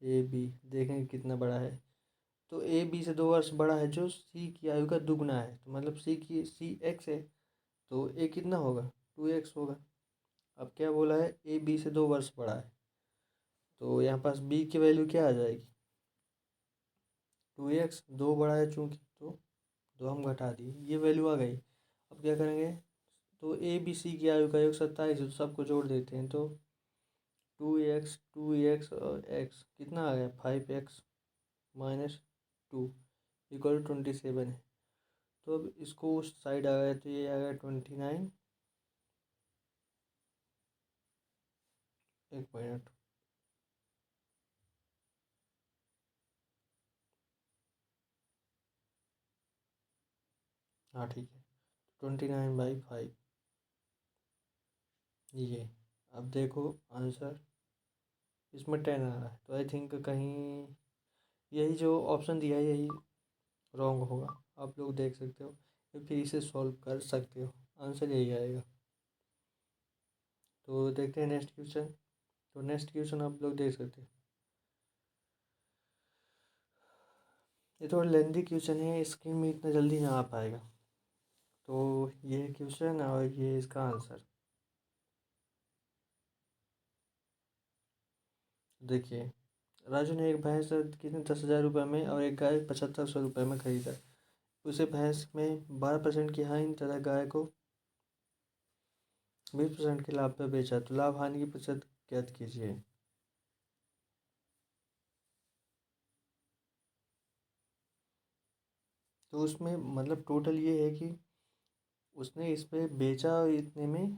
ए बी देखेंगे कितना बड़ा है। तो ए बी से 2 वर्ष बड़ा है, जो सी की आयु का दुगना है। तो मतलब सी एक्स है, तो ए कितना होगा, 2x होगा। अब क्या बोला है, ए बी से 2 वर्ष बड़ा है, तो यहाँ पास बी की वैल्यू क्या आ जाएगी, 2x। दो बड़ा है चूँकि, तो दो हम घटा दिए, ये वैल्यू आ गई। अब क्या करेंगे, तो ए बी सी की आयु का योग 27 है, तो सबको जोड़ देते हैं। तो 2x और x कितना आ गया, 5x माइनस 2 इक्वल 27 है। तो अब इसको उस साइड आ गया, तो ये आ गया 29। एक मिनट, हाँ ठीक है, 29/5 ये। अब देखो आंसर इसमें 10 आ रहा है, तो आई थिंक कहीं यही जो ऑप्शन दिया है यही रॉन्ग होगा। आप लोग देख सकते हो, या फिर इसे सॉल्व कर सकते हो, आंसर यही आएगा। तो देखते हैं नेक्स्ट क्वेश्चन। तो नेक्स्ट क्वेश्चन आप लोग देख सकते हो, ये थोड़ा लेंदी क्वेश्चन है, स्क्रीन में इतना जल्दी ना आ पाएगा। तो ये क्वेश्चन और ये इसका आंसर देखिए। राजू ने एक भैंस कितने 10,000 रुपये में और एक गाय 7,500 रुपये में खरीदा। उसे भैंस में 12% की हानि तथा गाय को 20% के लाभ पर बेचा, तो लाभ हानि की प्रतिशत ज्ञात कीजिए। तो उसमें मतलब टोटल ये है कि उसने इस पे बेचा इतने में,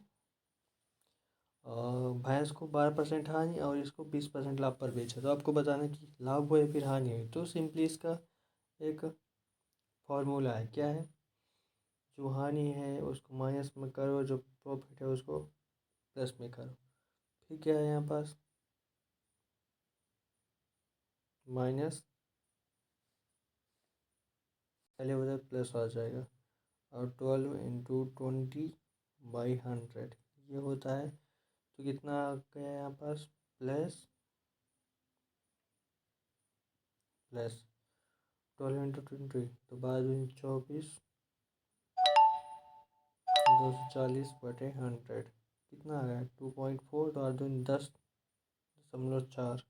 भैंस को 12% हानि और इसको 20% लाभ पर बेचा। तो आपको बताना कि लाभ हुआ या फिर हानि हुई। तो सिंपली इसका एक फॉर्मूला है, क्या है, जो हानि है उसको माइनस में करो, जो प्रॉफिट है उसको प्लस में करो। फिर क्या है यहाँ पास, माइनस पहले बता प्लस आ जाएगा, और 12 × 20/100 ये होता है। तो कितना आ गया यहाँ पास, प्लस प्लस 12 × 20, तो 12×24 240/100 कितना आ गया, 2.4, तो 10.4।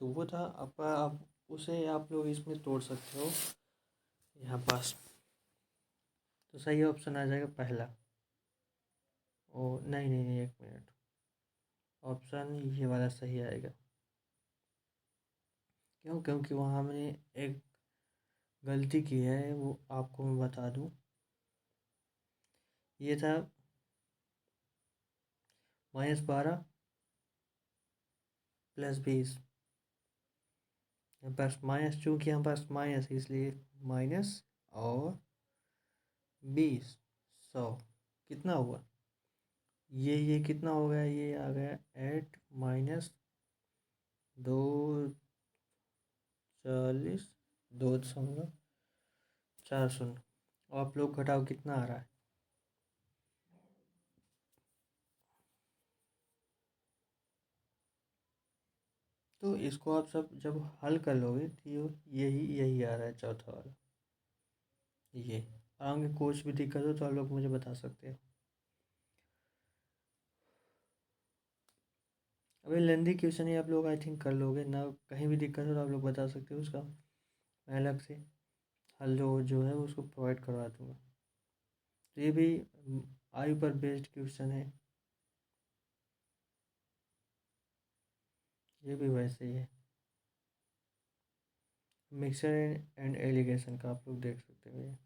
तो वो था आपका। आप उसे आप लोग इसमें तोड़ सकते हो यहाँ पास। तो सही ऑप्शन आ जाएगा पहला। ओ नहीं नहीं नहीं, एक मिनट, ऑप्शन ये वाला सही आएगा। क्यों, क्योंकि वहाँ हमने एक गलती की है, वो आपको मैं बता दूँ। ये था -12 + 20। बस माइनस, चूँकि यहाँ पास माइनस है इसलिए माइनस, और 20 100 कितना हुआ, ये कितना हो गया, ये आ गया 8 - 240 2.40। आप लोग घटाओ कितना आ रहा है। तो इसको आप सब जब हल कर लोगे तो यही यही आ रहा है चौथा वाला ये। आगे कुछ भी दिक्कत हो तो आप लोग मुझे बता सकते हो। अभी लेंदी क्वेश्चन ही आप लोग आई थिंक कर लोगे ना, कहीं भी दिक्कत हो तो आप लोग बता सकते हो, उसका मैं अलग से हल जो है उसको प्रोवाइड करवा दूँगा। तो ये भी आयु पर बेस्ड क्वेश्चन है, ये भी वैसे ही है। मिक्सर एंड एलिगेशन का आप लोग देख सकते हो ये।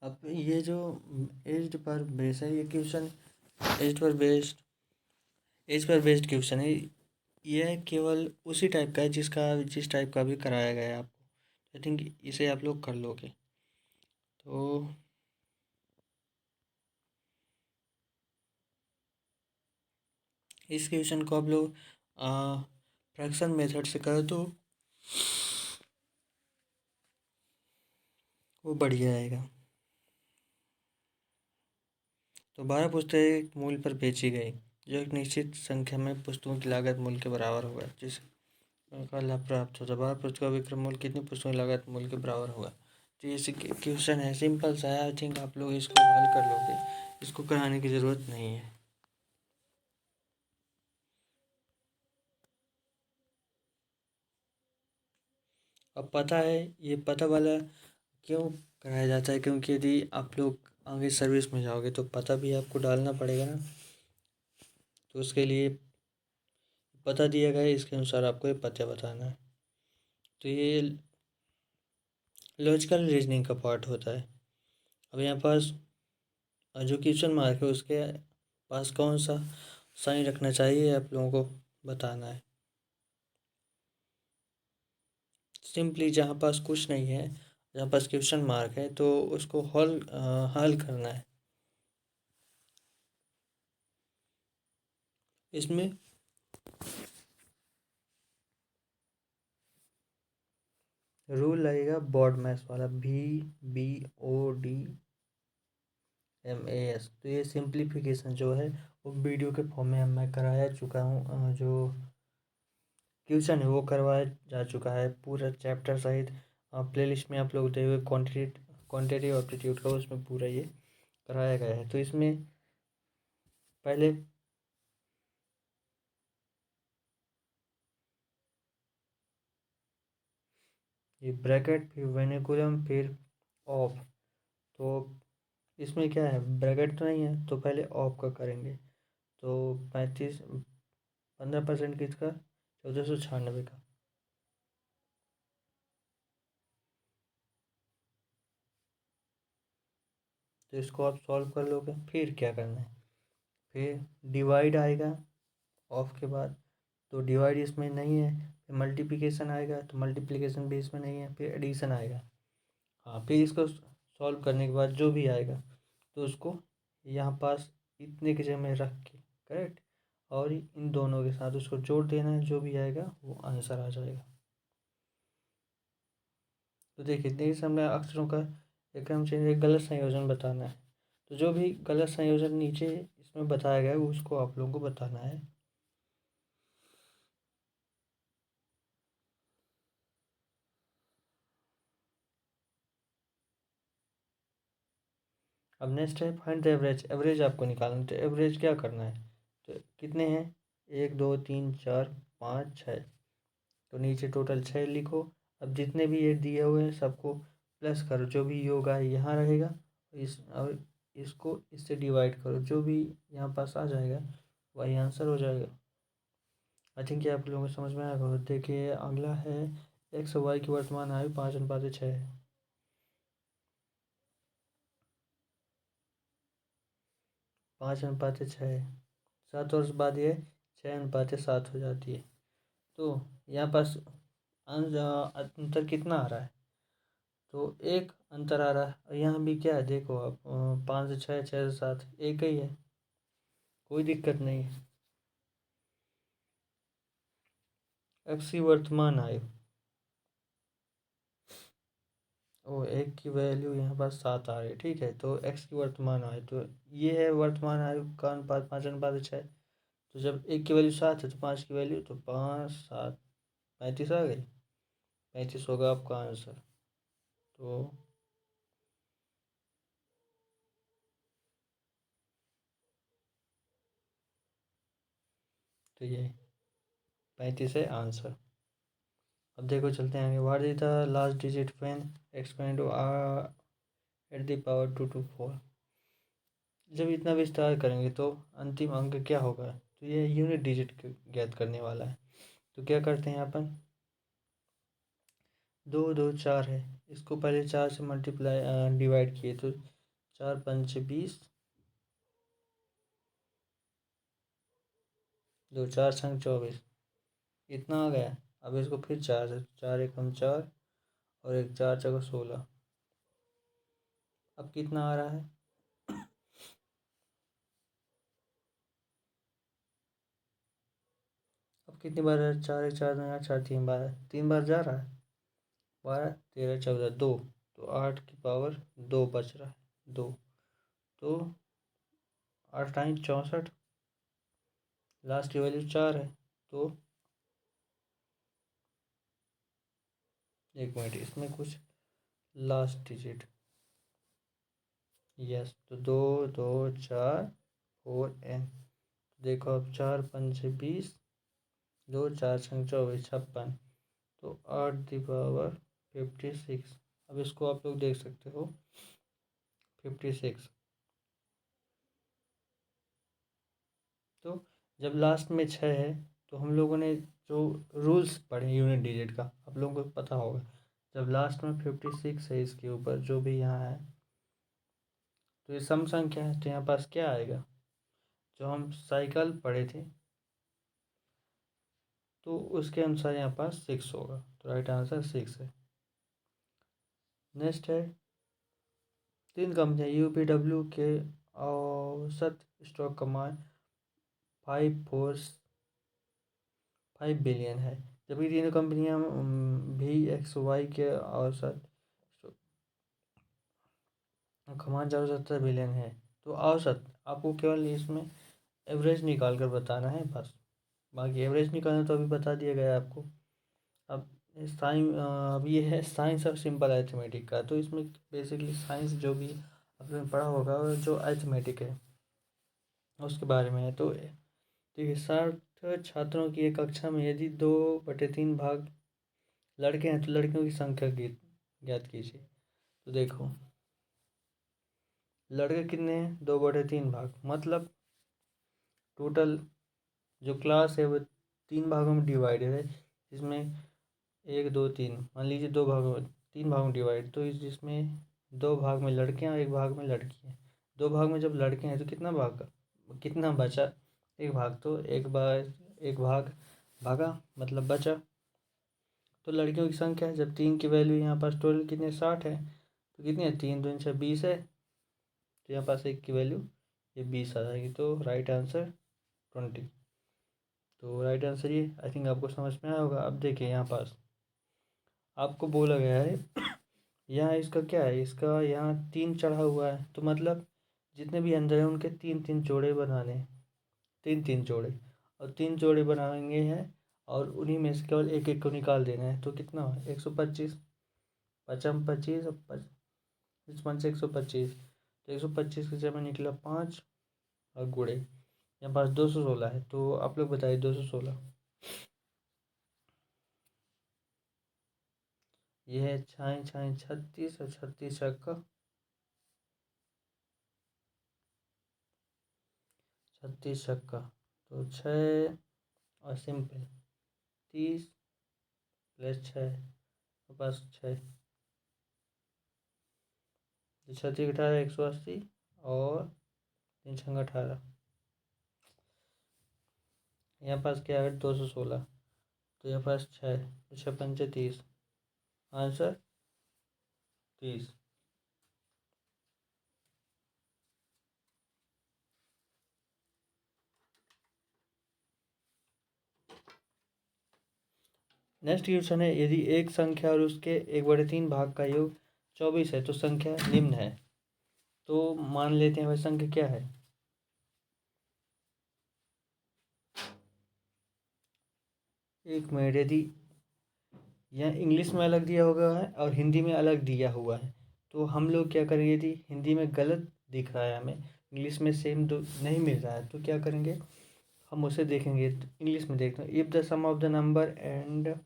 अब ये जो एज पर बेस है, ये क्वेश्चन एज पर बेस्ड एज पर बेस्ड क्वेश्चन है। यह केवल उसी टाइप का है जिस टाइप का भी कराया गया है आपको। आई थिंक इसे आप लोग कर लोगे। तो इस क्वेश्चन को आप लोग फ्रैक्शन मेथड से करो तो वो बढ़िया आएगा। तो 12 पुस्तकें मूल्य पर बेची गई, जो एक निश्चित संख्या में पुस्तकों की लागत मूल्य के बराबर होगा, जिसका लाभ प्राप्त होता है। 12 पुस्तकों का विक्रय मूल्य कितनी पुस्तकों की लागत मूल्य के बराबर होगा। तो ये क्वेश्चन है, सिंपल सा है। आई थिंक आप लोग इसको हल कर लोगे, इसको कराने की ज़रूरत नहीं है। अब पता है, ये पता वाला क्यों कराया जाता है, क्योंकि यदि आप लोग आगे सर्विस में जाओगे तो पता भी आपको डालना पड़ेगा ना। तो उसके लिए पता दिया गया है, इसके अनुसार आपको ये पता बताना है। तो ये लॉजिकल रीजनिंग का पार्ट होता है। अब यहाँ पास जो क्वेश्चन मार्क है उसके पास कौन सा साइन रखना चाहिए आप लोगों को बताना है। सिंपली जहाँ पास कुछ नहीं है, जहाँ पास क्वेश्चन मार्क है, तो उसको हल करना है। इसमें रूल लगेगा बॉड मैथ्स वाला, BODMAS। तो ये सिंप्लीफिकेशन जो है वो वीडियो के फॉर्म में मैं कराया चुका हूँ। जो क्वेश्चन है वो करवाया जा चुका है पूरा चैप्टर सहित। प्लेलिस्ट में आप लोग देखोगे क्वांटिटी और एप्टीट्यूड का, उसमें पूरा ये कराया गया है। तो इसमें पहले ये ब्रैकेट, फिर वेनिकुलम, फिर ऑफ। तो इसमें क्या है, ब्रैकेट तो नहीं है, तो पहले ऑफ का करेंगे। तो 15% किसका, 1496 का। तो इसको आप सॉल्व कर लोगे। फिर क्या करना है, फिर डिवाइड आएगा ऑफ के बाद, तो डिवाइड इसमें नहीं है। फिर मल्टीप्लिकेशन आएगा, तो मल्टीप्लिकेशन भी इसमें नहीं है। फिर एडिशन आएगा। हाँ, फिर इसको सॉल्व करने के बाद जो भी आएगा तो उसको यहाँ पास इतने की जगह में रख के, करेक्ट, और इन दोनों के साथ उसको जोड़ देना है। जो भी आएगा वो आंसर आ जाएगा। तो देखिए, इतने समय अक्षरों का एकदम से एक गलत संयोजन बताना है। तो जो भी गलत संयोजन नीचे इसमें बताया गया है उसको आप लोगों को बताना है। अब नेक्स्ट है फाइंड द एवरेज। एवरेज आपको निकालना है। तो एवरेज क्या करना है, तो कितने हैं, 1 2 3 4 5 6। तो नीचे टोटल 6 लिखो। अब जितने भी ये दिए हुए हैं सबको प्लस करो, जो भी योग है यहाँ रहेगा। और इसको इससे डिवाइड करो, जो भी यहाँ पास आ जाएगा वही आंसर हो जाएगा। आई थिंक ये आप लोगों को समझ में आएगा। देखिए अगला है एक्स और वाई की वर्तमान आयु 5:6 है। 5:6 है। 7 वर्ष बाद ये 6:7 हो जाती है। तो यहाँ पास अंतर कितना आ रहा है, तो एक अंतर आ रहा है। और यहाँ भी क्या है देखो आप, 5 से 6, 6 से 7 एक ही है, कोई दिक्कत नहीं है। एक्स की वर्तमान आयु, ओ एक की वैल्यू यहाँ पास 7 आ रही है, ठीक है। तो एक्स की वर्तमान आयु, तो ये है वर्तमान आयु का अनुपात 5:6। तो जब एक की वैल्यू 7 है तो 5 की वैल्यू, तो 5 7 35 आ गई। 35 होगा आपका आंसर। तो ये 35 है आंसर। अब देखो चलते हैं आगे। What is the last digit when expand to eight the power 2 to 4। जब इतना विस्तार करेंगे तो अंतिम अंक क्या होगा, तो ये यूनिट डिजिट ज्ञात करने वाला है। तो क्या करते हैं अपन, 2 2 4 है, इसको पहले 4 से मल्टीप्लाई डिवाइड किए तो 4 पंचे 20, 2 4 छंग 24, इतना आ गया। अब इसको फिर 4 से, 4 एकम 4 और एक 4 चौका 16। अब कितना आ रहा है? अब कितनी बार है? 4 एक 4 2 8 4 3 बार, 3 बार जा रहा है। 12 13 14 2, तो 8 की पावर 2 बच रहा है, 2। तो 8 टाइम 64, लास्ट की वैल्यू 4 है। तो एक मिनट, इसमें कुछ लास्ट डिजिट, यस, तो 2 2 4 4 एन। देखो अब 4 पंचे 20, 2 4 छंग 24 56, तो 8 दी पावर 56। अब इसको आप लोग देख सकते हो 56। तो जब लास्ट में 6 है तो हम लोगों ने जो रूल्स पढ़े यूनिट डिजिट का, आप लोगों को पता होगा। जब लास्ट में 56 है इसके ऊपर जो भी यहाँ है, तो ये सम संख्या है, तो यहाँ पास क्या आएगा? जो हम साइकिल पढ़े थे तो उसके अनुसार यहाँ पास 6 होगा, तो राइट आंसर 6 है। नेक्स्ट है 3 कंपनियाँ UPW के औसत स्टॉक कमाई 5 बिलियन है, जबकि तीनों कंपनियां VXY के औसत कमान 470 बिलियन है। तो औसत आपको केवल इसमें एवरेज निकाल कर बताना है बस, बाकी एवरेज निकालना तो अभी बता दिया गया है आपको। अब अब ये है साइंस और सिंपल अरिथमेटिक का, तो इसमें बेसिकली साइंस जो भी आपने पढ़ा होगा जो अरिथमेटिक है उसके बारे में है। तो देखिए 60 छात्रों की एक कक्षा में यदि 2/3 भाग लड़के हैं तो लड़कियों की संख्या ज्ञात कीजिए। तो देखो लड़के कितने हैं? 2/3 भाग, मतलब टोटल जो क्लास है वो 3 भागों में डिवाइडेड है, जिसमें 1 2 3, मान लीजिए 2 भागों में, 3 भागों में डिवाइड, तो जिसमें 2 भाग में लड़के हैं और 1 भाग में लड़की हैं। 2 भाग में जब लड़के हैं तो कितना बचा? 1 भाग, तो एक भाग भागा मतलब बचा। तो लड़कियों की संख्या है, जब 3 की वैल्यू यहाँ पास टोटल कितने 60 है, तो कितनी है? 3 दूनी 6 20 है, तो यहाँ पास 1 की वैल्यू ये 20 आ जाएगी, तो राइट आंसर 20। तो राइट आंसर ये आई थिंक आपको समझ में आया होगा। अब देखिए यहाँ पास आपको बोला गया है यहाँ इसका क्या है, इसका यहाँ 3 चढ़ा हुआ है, तो मतलब जितने भी अंदर हैं उनके 3 3 जोड़े बनाने हैं, 3 3 जोड़े, और 3 जोड़े बनाएंगे हैं, और उन्हीं में से केवल एक एक को निकाल देना है। तो कितना हुआ? 125, 55 25 और 55 से 125, तो 125 की जगह निकला 5 और गुड़े, यहाँ पास 216 है। तो आप लोग बताइए 216, ये है 6 6 36 और 36 छक्का 36 छक्का, तो 6 और सिंपल 30 प्लस 6, तो पास 6, तो 36 18 180 और 3 छंग 18, यहाँ पास क्या है 216, तो यहाँ पास 6, तो 6 पंचे 30, आंसर 30। नेक्स्ट क्वेश्चन है, यदि एक संख्या और उसके 1/3 भाग का योग 24 है तो संख्या निम्न है। तो मान लेते हैं वह संख्या क्या है? एक मिनट, यदि यहाँ इंग्लिश में अलग दिया होगा है और हिंदी में अलग दिया हुआ है, तो हम लोग क्या करेंगे? यदि हिंदी में गलत दिख रहा है, हमें इंग्लिश में सेम नहीं मिल रहा है, तो क्या करेंगे? हम उसे देखेंगे। तो इंग्लिश में देखते हैं, if the sum of the number and the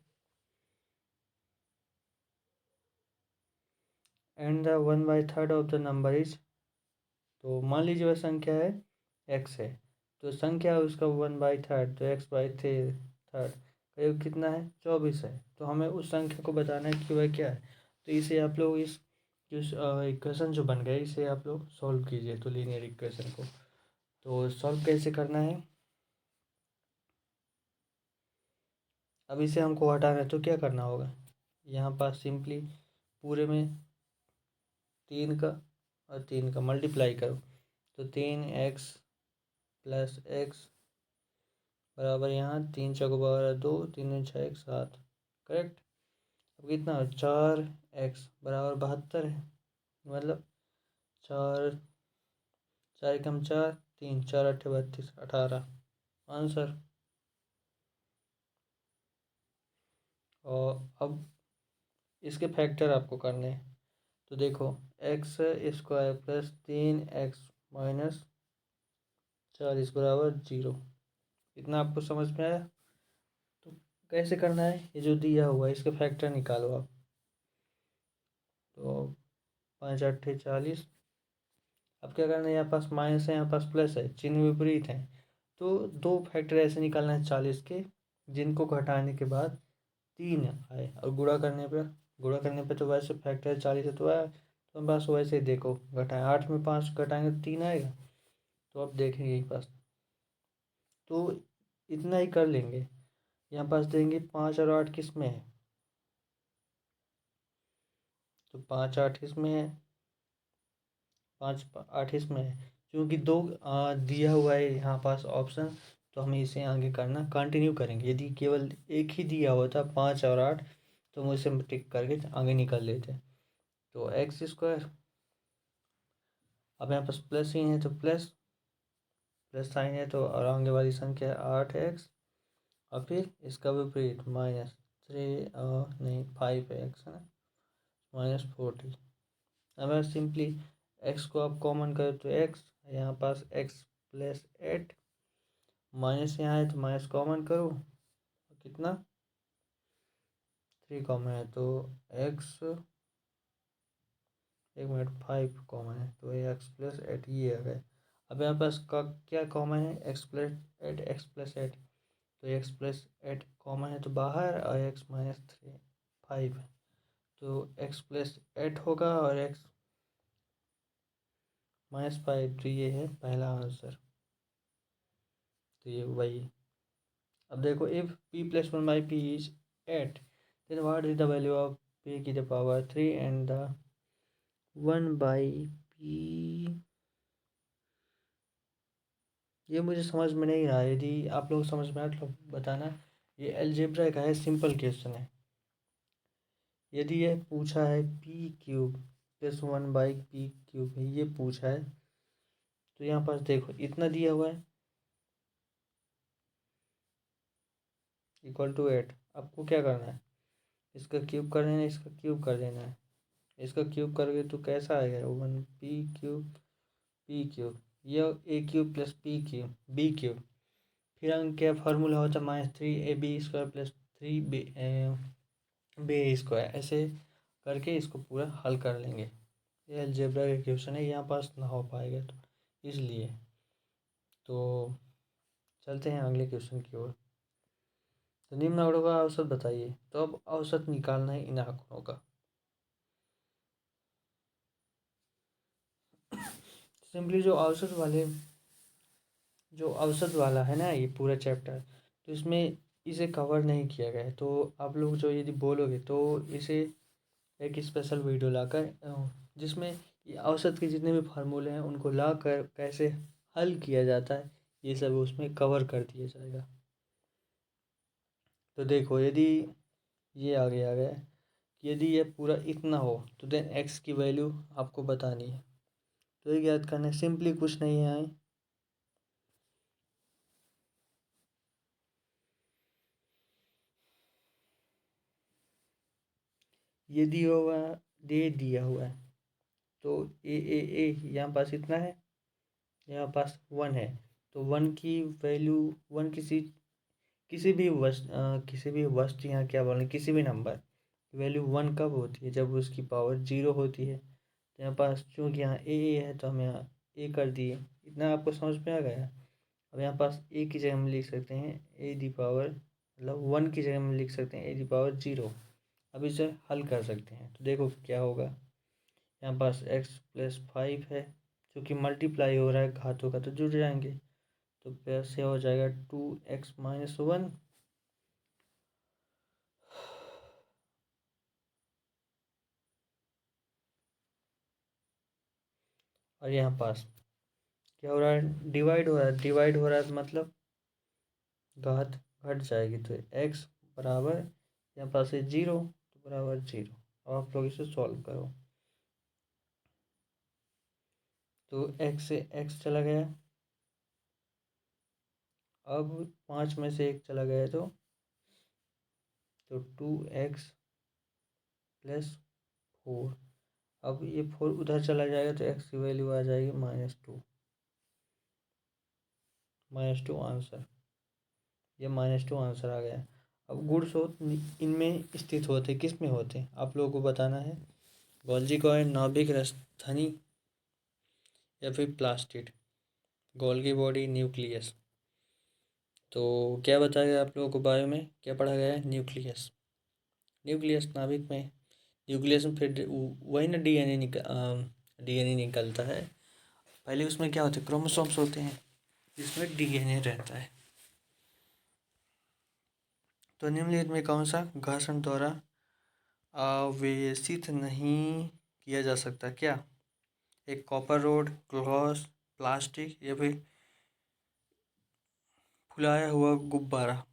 1/3 of the number is, तो मान लीजिए वह संख्या है x है, तो संख्या है उसका 1/3, तो x/3 का योग कितना है? 24 है। तो हमें उस संख्या को बताना है कि वह क्या है। तो इसे आप लोग इस इक्वेशन जो बन गया इसे आप लोग सॉल्व कीजिए। तो लीनियर इक्वेशन को तो सॉल्व कैसे करना है, अब इसे हमको हटाना है तो क्या करना होगा, यहाँ पास सिंपली पूरे में 3 का और 3 का मल्टीप्लाई करो तो 3x प्लस एक्स बराबर यहाँ 3 चौको 12 2 3 दूनी 6 1 7, करेक्ट। अब कितना 4x बराबर 72 है, मतलब 4 4 एकम 4 3 4 8 32 18 आंसर। और अब इसके फैक्टर आपको करने हैं तो देखो x square plus 3x minus 40 बराबर 0, इतना आपको समझ में आया। तो कैसे करना है, ये जो दिया हुआ है इसके फैक्टर निकालो आप। तो 5 8 40, अब क्या करना है, यहाँ पास माइनस है यहाँ पास प्लस है, चिन्ह विपरीत है। तो दो फैक्टर ऐसे निकालना है 40 के जिनको घटाने के बाद 3 आए, और गुणा करने पे तो वैसे फैक्टर 40 है तो आया, तो बस वैसे ही देखो घटाएं, 8 में 5 घटाएंगे तो 3 आएगा। तो अब देखेंगे यही पास, तो इतना ही कर लेंगे। यहाँ पास देंगे 5 और 8 किस में है, तो 5 8 इसमें है, 5 8 इसमें है। क्योंकि दो दिया हुआ है यहाँ पास ऑप्शन, तो हमें इसे आगे करना कंटिन्यू करेंगे। यदि केवल एक ही दिया हुआ था 5 और 8 तो हम इसे टिक करके आगे निकल लेते। तो एक्स स्क्वायर, अब यहाँ पास प्लस ही है तो प्लस प्लस साइन है तो और आगे वाली संख्या 8x, और फिर इसका विपरीत माइनस 3 नहीं 5x है ना, -40। अब मैं सिंपली x को आप कॉमन करें तो x, यहाँ पास x प्लस 8 माइनस यहाँ है तो माइनस कॉमन करो, कितना 3 कॉमन है तो x, 1 मिनट 5 कॉमन है तो x प्लस 8 ये आ गया। अब यहाँ पास का क्या कॉमन है, x प्लस 8 x प्लस 8, तो x प्लस 8 कॉमन है तो बाहर, और x माइनस 3 5 है तो x प्लस 8 होगा और x -5, तो ये है पहला आंसर। तो ये वही, अब देखो if p plus 1 by p is 8 then what is the value of p की the power 3 and the 1 by p, ये मुझे समझ में नहीं रहा। यदि आप लोग समझ में आए तो बताना। ये अलजेब्रा का है, सिंपल क्वेश्चन है। यदि यह पूछा है p cube plus 1 by p cube है, ये पूछा है, तो यहाँ पास देखो इतना दिया हुआ है इक्वल टू 8। आपको क्या करना है, इसका क्यूब कर देना है, इसका क्यूब कर देना है। इसका क्यूब करोगे तो कैसा आएगा 1 पी क्यूब, ये A cube plus P cube B cube, फिर हम क्या फार्मूला होता है -3ab² प्लस 3b ऐसे करके इसको पूरा हल कर लेंगे। ये अलजेब्रा का क्वेश्चन है, यहाँ पास ना हो पाएगा तो इसलिए। तो चलते हैं अगले क्वेश्चन की ओर। तो निम्न आंकड़ों का औसत बताइए। तो अब औसत निकालना है इन आंकड़ों का। सिंपली जो औसत वाला है ना ये पूरा चैप्टर, तो इसमें इसे कवर नहीं किया गया है। तो आप लोग जो यदि बोलोगे तो इसे एक स्पेशल वीडियो लाकर जिसमें ये औसत के जितने भी फार्मूले हैं उनको लाकर कैसे हल किया जाता है ये सब उसमें कवर कर दिया जाएगा। तो देखो यदि ये आ गया यदि ये पूरा इतना हो तो देन एक्स की वैल्यू आपको बतानी है। तो ये याद करना है, सिंपली कुछ नहीं है। ये दिया हुआ दे दिया हुआ है तो ए यहाँ पास इतना है, यहाँ पास 1 है, तो 1 की वैल्यू 1 किसी भी वस्तु यहाँ क्या बोलें किसी भी नंबर वैल्यू 1 कब होती है, जब उसकी पावर 0 होती है। तो यहाँ पास चूँकि यहाँ ए है तो हम यहाँ ए कर दिए। इतना आपको समझ में आ गया। अब यहाँ पास ए की जगह हम लिख सकते हैं ए दी पावर, मतलब 1 की जगह हम लिख सकते हैं ए दी पावर 0। अब इसे हल कर सकते हैं तो देखो क्या होगा। यहाँ पास x+5 है, क्योंकि मल्टीप्लाई हो रहा है, घातों का तो जुड़ जाएंगे, तो प्लस से हो जाएगा 2x-1। और यहाँ पास क्या हो रहा है, डिवाइड हो रहा है, डिवाइड हो रहा है मतलब घात घट जाएगी, तो x बराबर यहाँ पास है 0, तो बराबर 0। अब आप लोग इसे सॉल्व करो, तो x से x चला गया, अब 5 में से 1 चला गया, तो 2x+4। अब ये 4 उधर चला जाएगा, तो x की वैल्यू आ जाएगी -2। -2 आंसर, ये -2 आंसर आ गया। अब गुड्स हो इनमें स्थित होते, किस में होते आप लोगों को बताना है, गोल्जी कॉइन, नाभिक, रसधनी या फिर प्लास्टिड, गोल्गी बॉडी, न्यूक्लियस। तो क्या बताया आप लोगों को, बायो में क्या पढ़ा गया है, न्यूक्लियस। न्यूक्लियस नाभिक में, न्यूक्लियस में फिर वही ना डीएनए निकलता है। पहले उसमें क्या होते हैं, क्रोमोसोम्स होते हैं, जिसमें डीएनए रहता है। तो निम्नलिखित में कौन सा घर्षण द्वारा आवेशित नहीं किया जा सकता, क्या, एक कॉपर रोड, ग्लास, प्लास्टिक या फिर फुलाया हुआ गुब्बारा।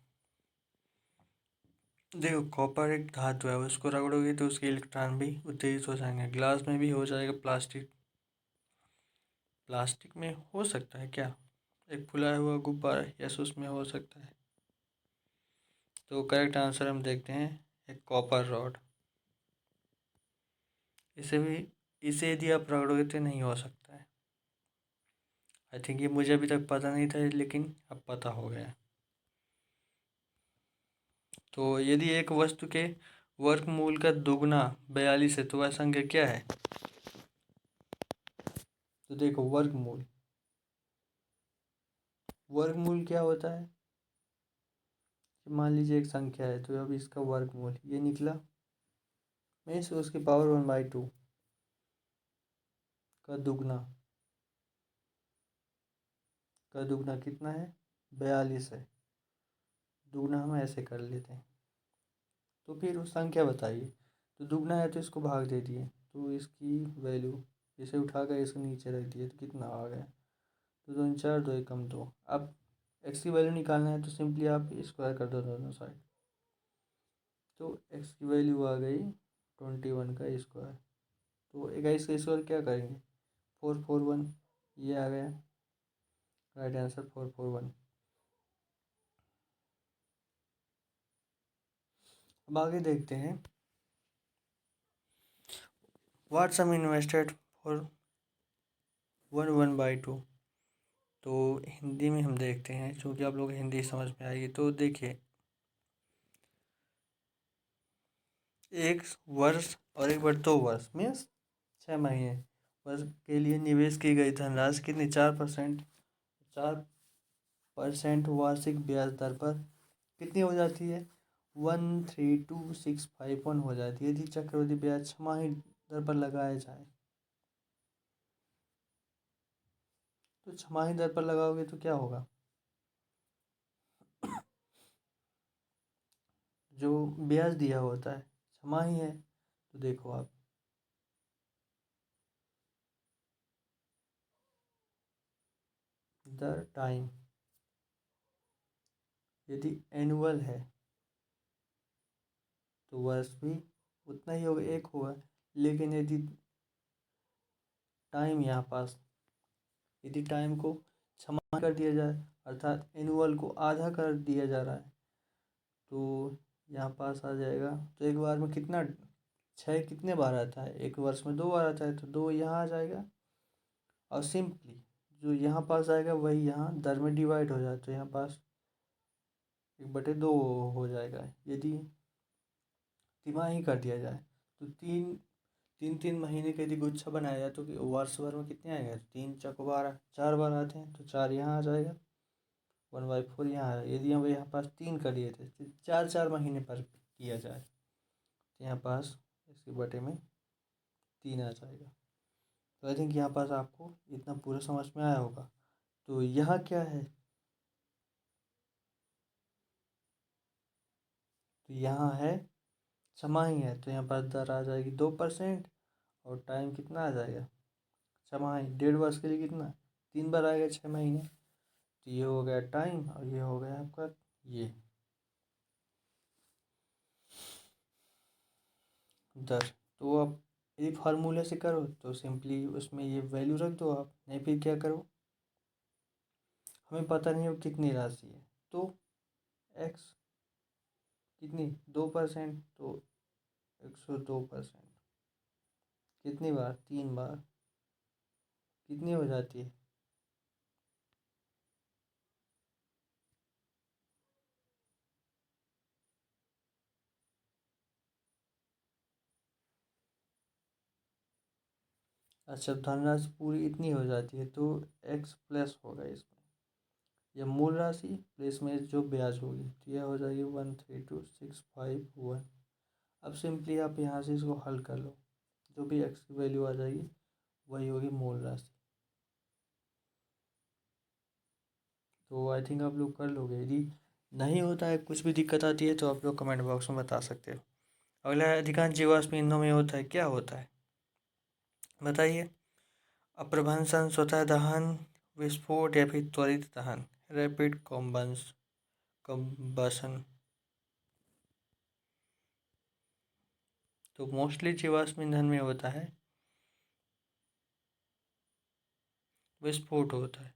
देखो कॉपर एक धातु है, उसको रगड़ोगे तो उसके इलेक्ट्रॉन भी उत्तेजित हो जाएंगे, ग्लास में भी हो जाएगा, प्लास्टिक में हो सकता है क्या, एक फुलाया हुआ गुब्बारा, यस उसमें हो सकता है। तो करेक्ट आंसर हम देखते हैं एक कॉपर रॉड। इसे यदि आप रगड़ोगे तो नहीं हो सकता है। आई थिंक ये मुझे अभी तक पता नहीं था, लेकिन अब पता हो गया। तो यदि एक वस्तु के वर्गमूल का दुगना 42 है, तो वह संख्या क्या है। तो देखो वर्गमूल, वर्गमूल क्या होता है, मान लीजिए एक संख्या है, तो अब इसका वर्गमूल ये निकला, मीन्स उसकी पावर 1/2 का दुगना, कितना है, 42 है। दुगना हम ऐसे कर लेते हैं, तो फिर उस संख्या बताइए, तो दुगना है तो इसको भाग दे दिए, तो इसकी वैल्यू इसे उठा कर इसको नीचे रख दिए, तो कितना आ गया, तो 2 4 2 1 2। अब एक्स की वैल्यू निकालना है, तो सिंपली आप स्क्वायर कर दो दोनों साइड, तो एक्स की वैल्यू आ गई 21 का स्क्वायर। तो 21 का स्क्वायर क्या करेंगे, 441, ये आ गया राइट आंसर 441। अब आगे देखते हैं, व्हाट सम इन्वेस्टेड फॉर 1/2। तो हिंदी में हम देखते हैं, क्योंकि आप लोग हिंदी समझ में आएगी, तो देखिए एक वर्ष और 1/2 वर्ष मीन्स 6 महीने वर्ष के लिए निवेश की गई धनराशि कितनी, 4% वार्षिक ब्याज दर पर कितनी हो जाती है, 132,651 हो जाती है, यदि चक्रवृद्धि ब्याज छमाही दर पर लगाया जाए। तो छमाही दर पर लगाओगे तो क्या होगा, जो ब्याज दिया होता है छमाही है, तो देखो आप दर टाइम, यदि एनुअल है तो वर्ष भी उतना ही होगा, एक होगा, लेकिन यदि टाइम यहाँ पास, यदि टाइम को छमाही कर दिया जाए, अर्थात एनुअल को आधा कर दिया जा रहा है, तो यहाँ पास आ जाएगा, तो एक बार में कितना, 6 कितने बार आता है, एक वर्ष में 2 बार आता है, तो 2 यहाँ आ जाएगा, और सिंपली जो यहाँ पास आएगा वही यहाँ दर में डिवाइड हो जाए, तो यहाँ पास 1/2 हो जाएगा। यदि तिमाही कर दिया जाए, तो तीन तीन महीने के यदि गुच्छा बनाया जाए, तो वर्ष भर में कितने आएंगे, 3 × 4 बार आते हैं, तो 4 यहाँ आ जाएगा, 1/4 यहाँ आ, यदि हम यहाँ पास 3 कर लिए थे, तो 4 4 महीने पर किया जाए, तो यहाँ पास इसके बटे में 3 आ जाएगा। तो आई थिंक यहाँ पास आपको इतना पूरा समझ में आया होगा। तो यहाँ क्या है, तो यहाँ है छमाही है, तो यहाँ पास दर आ जाएगी 2%। और टाइम कितना आ जाएगा, छमाही 1.5 वर्ष के लिए कितना, 3 बार आएगा 6 महीने। तो ये हो गया टाइम और ये हो गया आपका ये दर। तो आप ये फार्मूले से करो तो सिंपली उसमें ये वैल्यू रख दो आप, नहीं फिर क्या करो, हमें पता नहीं हो कितनी राशि है, तो एक्स कितनी 2%, तो 102%। कितनी बार, 3 बार, कितनी हो जाती है, अच्छा धनराशि पूरी इतनी हो जाती है, तो एक्स प्लस होगा इसमें, यह मूल राशि प्लस में जो ब्याज होगी, तो यह हो जाएगी 132,651। अब सिंपली आप यहाँ से इसको हल कर लो, जो भी एक्स की वैल्यू आ जाएगी वही होगी मूल राशि। तो आई थिंक आप लोग कर लोगे। यदि नहीं होता है, कुछ भी दिक्कत आती है, तो आप लोग कमेंट बॉक्स में बता सकते हो। अगला अधिकांश जीवाश्म ईंधनों में होता है, क्या होता है बताइए। अप्रभंसन, स्वतः दहन, विस्फोट या फिर त्वरित दहन, रैपिड कम्बसन। तो मोस्टली जीवाश्म ईंधन में होता है विस्फोट होता है,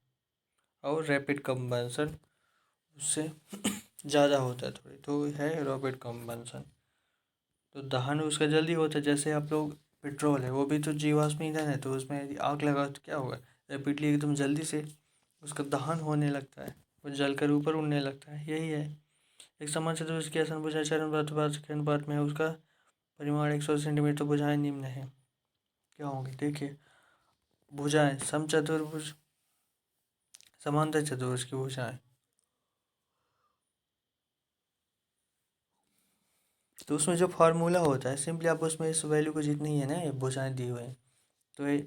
और रैपिड कम्बसन उससे ज़्यादा होता है थोड़ी, तो है रैपिड कम्बसन। तो दहन उसका जल्दी होता है, जैसे आप लोग पेट्रोल है वो भी तो जीवाश्म ईंधन है, तो उसमें यदि आग लगा तो क्या होगा, रैपिडली एकदम जल्दी से उसका दहन होने लगता है, वो जलकर ऊपर उड़ने लगता है। यही है एक समान चतुर्भुज की आसन भुजाएं चार अनुपात के अनुपात में है, उसका परिमाण 100 सेंटीमीटर, तो भुजाएं निम्न है, क्या होंगी देखिए। भुजाएं समचतुर्भुज, समांतर चतुर्भुज की भुजाएं, तो उसमें जो फार्मूला होता है सिंपली आप उसमें इस वैल्यू को जितनी है ना, ये भुजाएं दी हुए हैं, तो ये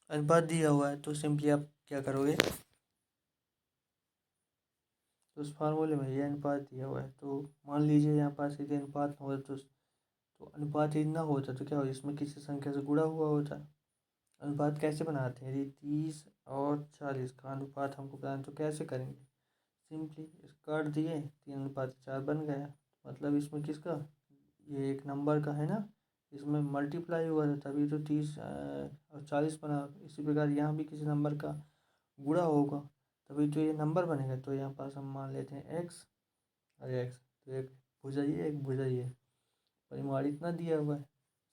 अनुपात दिया हुआ है, तो सिंपली आप क्या करोगे, तो उस फार्मूले में ये अनुपात दिया हुआ है, तो मान लीजिए यहाँ पास यदि अनुपात ना हो तो अनुपात यदि ना होता तो क्या हो, इसमें किसी संख्या से गुणा हुआ होता। अनुपात कैसे बनाते हैं, यदि 30 और 40 का अनुपात हमको बताना तो कैसे करेंगे, सिंपली काट दिए, 3:4 बन गया। मतलब इसमें किसका, ये एक नंबर का है ना, इसमें मल्टीप्लाई हुआ था तभी तो 30 और 40 बना। इसी प्रकार यहाँ भी किसी नंबर का गुणा होगा तभी तो ये नंबर बनेगा। तो यहाँ पास हम मान लेते हैं एक्स और एक्स, तो एक भुजा ये एक भुजा ये, परिमाण इतना दिया हुआ है,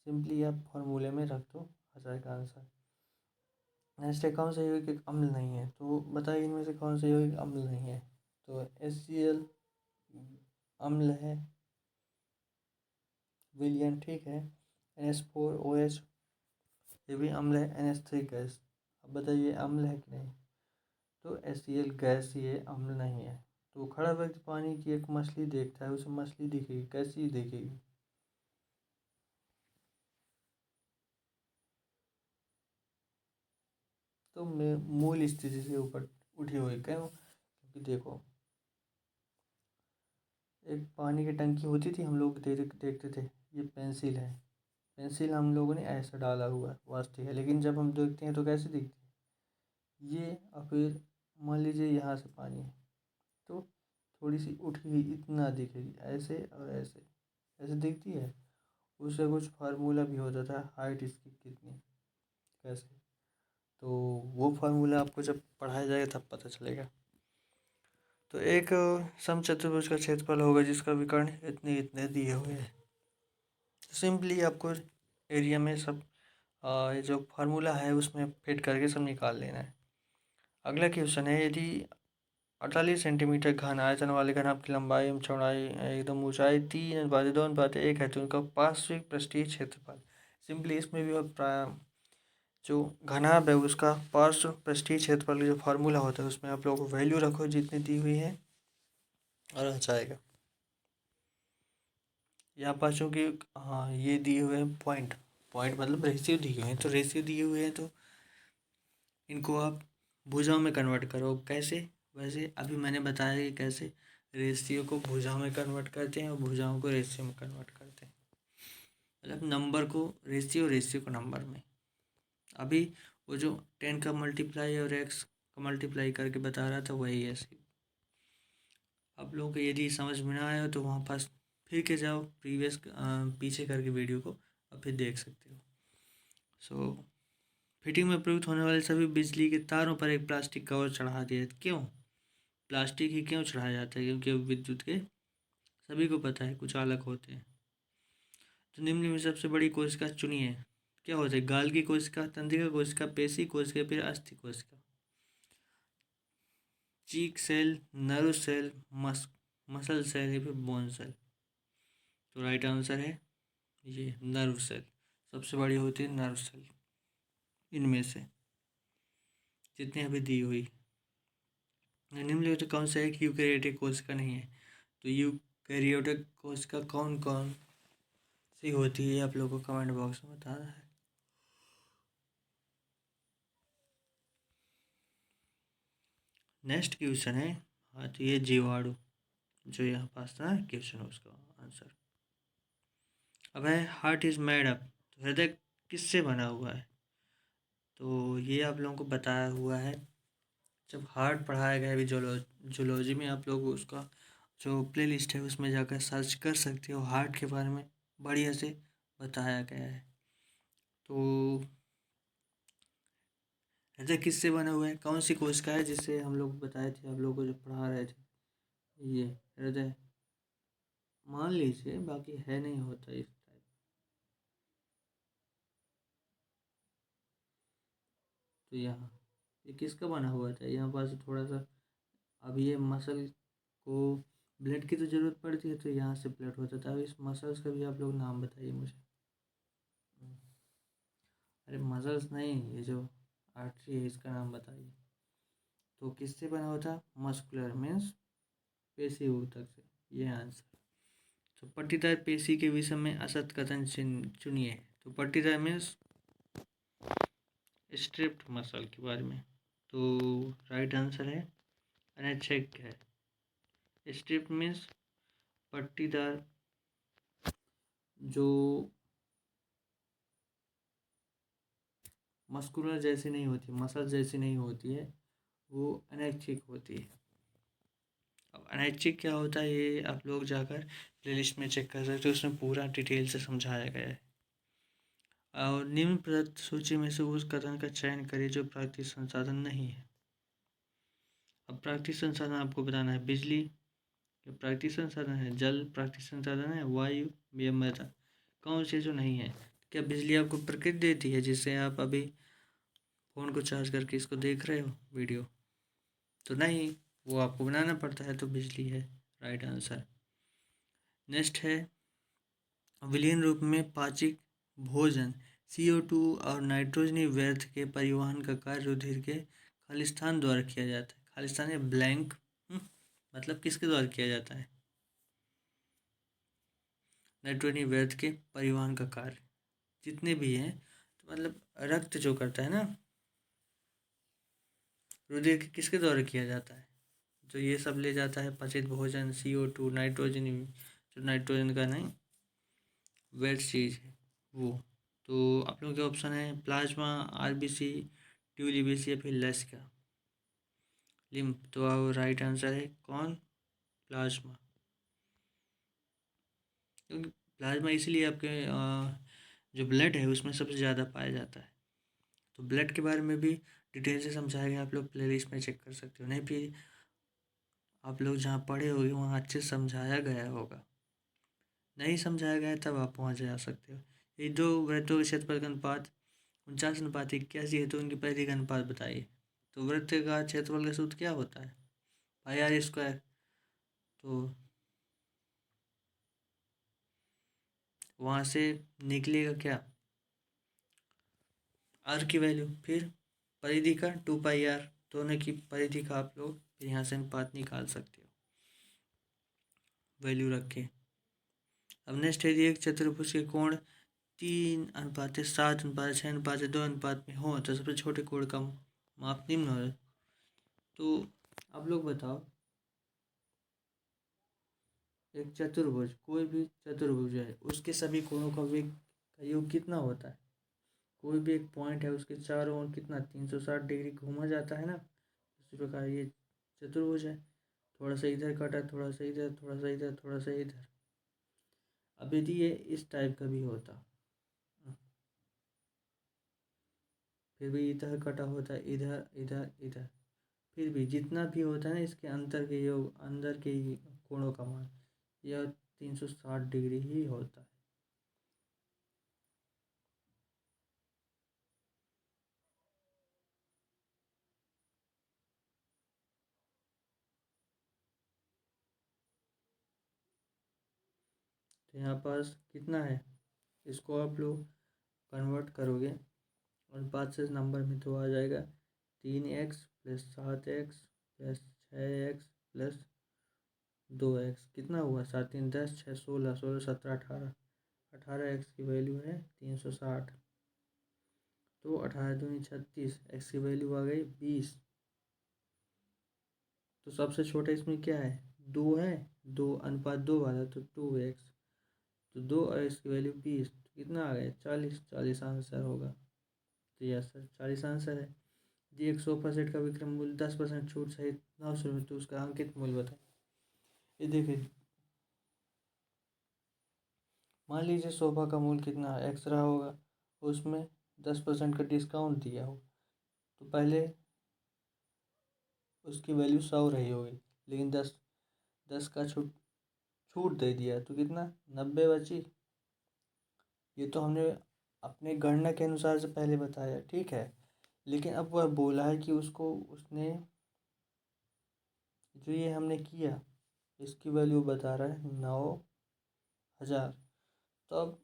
सिंपली आप फॉर्मूले में रख दो, आ जाएगा आंसर। नेक्स्ट है कौन सा यौगिक अम्ल नहीं है, तो बताइए इनमें से कौन सा यौगिक अम्ल नहीं है। तो HCl अम्ल है, विलियन ठीक है, NH4OH ये भी अम्ल है, NH3 गैस। अब बताइए अम्ल है कि नहीं, तो HCl गैस ये अम्ल नहीं है। तो खड़ा व्यक्ति पानी की एक मछली देखता है, उसे मछली दिखेगी, कैसी दिखेगी, तो मूल स्थिति से ऊपर उठी हुई, क्यों, क्योंकि देखो एक पानी की टंकी होती थी, हम लोग देखते थे, ये पेंसिल है, पेंसिल हम लोगों ने ऐसा डाला हुआ है वास्तविक है, लेकिन जब हम देखते हैं तो कैसे दिखती है ये, और फिर मान लीजिए यहाँ से पानी है तो थोड़ी सी उठी हुई इतना दिखेगी, ऐसे और ऐसे ऐसे दिखती है। उससे कुछ फार्मूला भी होता था, हाइट इसकी कितनी कैसे, तो वो फार्मूला आपको जब पढ़ाया जाएगा तब पता चलेगा। तो एक समचतुर्भुज का क्षेत्रफल होगा जिसका विकर्ण इतने इतने दिए हुए हैं। सिंपली आपको एरिया में सब ये जो फार्मूला है उसमें फिट करके सब निकाल लेना है। अगला क्वेश्चन है, यदि 48 सेंटीमीटर घन आयतन वाले घन आपकी लंबाई एवं चौड़ाई एकदम ऊंचाई 3:2:1 है, तो उनका पार्श्विक पृष्ठीय क्षेत्रफल। सिंपली इसमें भी जो घनाभ है उसका पार्श्व पृष्ठीय क्षेत्रफल जो फार्मूला होता है उसमें आप लोग वैल्यू रखो जितनी दी हुई है और आ जाएगा। यहाँ पर चूँकि हाँ ये दिए हुए हैं पॉइंट, पॉइंट मतलब रेशियो दिए हुए हैं, तो रेशियो दिए हुए हैं तो इनको आप भुजाओं में कन्वर्ट करो। कैसे? वैसे अभी मैंने बताया कि कैसे रेशियो को भुजाओं में कन्वर्ट करते हैं और भुजाओं को रेशियो में कन्वर्ट करते हैं। मतलब नंबर को रेशियो, रेशियो को नंबर में। अभी वो जो 10 का मल्टीप्लाई और x का मल्टीप्लाई करके बता रहा था वही है ऐसे। आप लोगों को यदि समझ में ना आया हो तो वहाँ पास फिर के जाओ प्रीवियस पीछे करके वीडियो को और फिर देख सकते हो। सो फिटिंग में प्रयुक्त होने वाले सभी बिजली के तारों पर एक प्लास्टिक कवर चढ़ा दिया। क्यों प्लास्टिक ही क्यों चढ़ाया जाता है? क्योंकि विद्युत के सभी को पता है कुछ अलग होते हैं। तो निम्न में सबसे बड़ी कोशिका चुनिए। क्या होता है? गाल की कोशिका, तंत्रिका कोशिका, पेशी कोशिका, फिर अस्थि कोशिका। Cheek cell, nerve cell, muscle cell या फिर बोन सेल। तो राइट आंसर है ये नर्व सेल। सबसे बड़ी होती है नर्व सेल इनमें से जितनी अभी दी हुई। निम्नलिखित कौन सा एक यूकैरियोटिक कोशिका नहीं है? तो यूकैरियोटिक कोशिका कौन कौन सी होती है आप लोगों को कमेंट बॉक्स में बताना है। नेक्स्ट क्वेश्चन है, हाँ तो ये जीवाणु जो यहाँ पास था क्वेश्चन उसका आंसर। अब है हार्ट इज मेड अप। तो हृदय किससे बना हुआ है? तो ये आप लोगों को बताया हुआ है जब हार्ट पढ़ाया गया है अभी जूलॉजी में। आप लोग उसका जो प्ले लिस्ट है उसमें जाकर सर्च कर सकते हो, हार्ट के बारे में बढ़िया से बताया गया है। तो हृदय किससे बना हुआ है? कौन सी कोशिका है जिससे हम लोग बताए थे आप लोगों को जो पढ़ा रहे थे? ये हृदय मान लीजिए, बाकी है नहीं होता इस टाइप। तो यहाँ ये किसका बना हुआ था? यहाँ पास थोड़ा सा अब ये मसल को ब्लड की तो ज़रूरत पड़ती है तो यहाँ से ब्लड होता था। अब इस मसल्स का भी आप लोग नाम बताइए मुझे। अरे मसल्स नहीं, ये जो आर्टरी है इसका नाम बताइए। तो किससे बना हुआ था? मस्कुलर मीन्स पेशी ऊतक से। ये आंसर। तो पट्टीदार पेशी के विषय में असत कथन चुनिए। तो पट्टीदार मीन्स स्ट्रिप्ड मसल के बारे में। तो राइट आंसर है अनैच्छिक है। स्ट्रिप्ड मीन्स पट्टीदार जो मस्कुलर जैसी नहीं होती, मसल जैसी नहीं होती है, वो अनैच्छिक होती है। अब अनैच्छिक क्या होता है ये आप लोग जाकर प्लेलिस्ट में चेक कर सकते हो, उसमें पूरा डिटेल से समझाया गया है। और निम्न प्रदत्त सूची में से उस कथन का चयन करिए जो प्राकृतिक संसाधन नहीं है। अब प्राकृतिक संसाधन आपको बताना है बिजली प्राकृतिक संसाधन है, जल प्राकृतिक संसाधन है, वायु या मृदा। कौन से जो नहीं है? क्या बिजली आपको प्रकृति देती है जिससे आप अभी फ़ोन को चार्ज करके इसको देख रहे हो वीडियो? तो नहीं, वो आपको बनाना पड़ता है, तो बिजली है राइट आंसर। नेक्स्ट है विलीन रूप में पाचिक भोजन CO2 और नाइट्रोजनी व्यर्थ के परिवहन का कार्य रुधिर के खालिस्तान द्वारा किया जाता है। खालिस्तान या ब्लैंक मतलब किसके द्वारा किया जाता है? नाइट्रोजनी व्यर्थ के परिवहन का कार्य जितने भी हैं, तो मतलब रक्त जो करता है ना रुधिर के किसके द्वारा किया जाता है? जो ये सब ले जाता है पचित भोजन CO2 नाइट्रोजन, जो नाइट्रोजन का नहीं वेट चीज़ है वो। तो आप लोगों के ऑप्शन है प्लाज्मा, RBC, ट्यूलिबेसी या फिर लेस्का लिम्फ। तो अब राइट आंसर है कौन? प्लाज्मा। क्योंकि प्लाज्मा इसलिए आपके जो ब्लड है उसमें सबसे ज़्यादा पाया जाता है। तो ब्लड के बारे में भी डिटेल से समझाया गया, आप लोग प्लेलिस्ट में चेक कर सकते हो। नहीं भी आप लोग जहाँ पढ़े होगे वहाँ अच्छे से समझाया गया होगा, नहीं समझाया गया तब आप वहाँ जा सकते हो। ये दो वृत्तों के क्षेत्रफल का अनुपात 49:81 है, तो उनकी परिधि का अनुपात बताइए। तो वृत्त का क्षेत्रफल का सूत्र क्या होता है? πr²। तो वहाँ से निकलेगा क्या? r की वैल्यू, फिर परिधि का 2πr, दोनों की परिधि का आप लोग फिर यहाँ से अनुपात निकाल सकते हो वैल्यू रख के। अब नेक्स्ट है एक चतुर्भुज के कोण 3:7:6:2 में हो तो सबसे छोटे कोण का माप निम्न हो। तो आप लोग बताओ, एक चतुर्भुज, कोई भी चतुर्भुज है, उसके सभी कोणों का वेग का योग कितना होता है? कोई भी एक पॉइंट है, उसके चारों ओर कितना 360 डिग्री घूमा जाता है ना। इसी प्रकार ये चतुर्भुज है, थोड़ा सा इधर कटा, थोड़ा सा इधर, थोड़ा सा इधर, थोड़ा सा इधर। अब यदि ये इस टाइप का भी होता, फिर भी इधर कटा होता, इधर इधर इधर, फिर भी जितना भी होता है ना, इसके अंतर के योग, अंदर के कोणों का मान, यह 360 डिग्री ही होता है। तो यहाँ पास कितना है, इसको आप लोग कन्वर्ट करोगे और 5 से नंबर में तो आ जाएगा 3x+7x+6x+2x। कितना हुआ, 7×3 = 10, 6 × 16, 16 17 18, 18x की वैल्यू है 360। तो 18×2 = 36, x की वैल्यू आ गई 20। तो सबसे छोटा इसमें क्या है, 2 है, 2:2 वाला, तो 2x। तो 2 और x की वैल्यू 20, तो कितना आ गया 40, 40 आंसर होगा। तो यस सर, 40 आंसर है। यदि एक सोफा सेट का विक्रय मूल्य 10% छूट सहित 900 रुपये, तो उसका अंकित मूल्य बताएं। ये देखिए, मान लीजिए सोफा का मूल्य कितना एक्स रहा होगा, उसमें 10% का डिस्काउंट दिया हो, तो पहले उसकी वैल्यू 100 रही होगी, लेकिन 10 का छूट छूट दे दिया तो कितना 90 बची। ये तो हमने अपने गणना के अनुसार से पहले बताया, ठीक है। लेकिन अब वह बोला है कि उसको, उसने जो ये हमने किया, इसकी वैल्यू बता रहा है 9,000। तो अब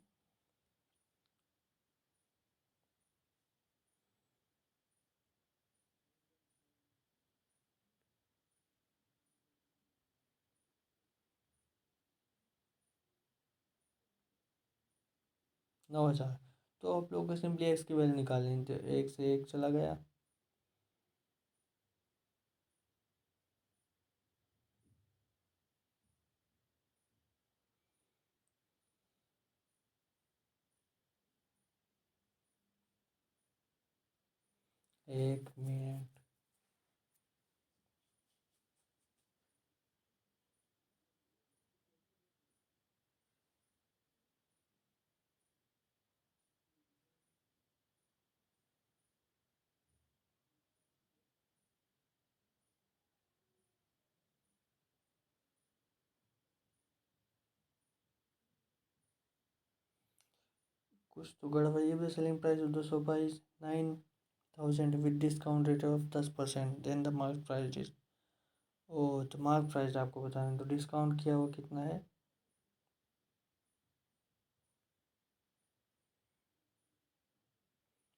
9,000, तो आप लोगों को सिंपली एक्स की वैल्यू निकालनी, तो एक से एक चला गया। एक मिनट, कुछ तो गड़बड़। ये भी selling price of 222,9,000 with discount rate of 10%, then the mark price is. ओ, तो मार्क प्राइस आपको बताना है, तो डिस्काउंट किया हुआ कितना है,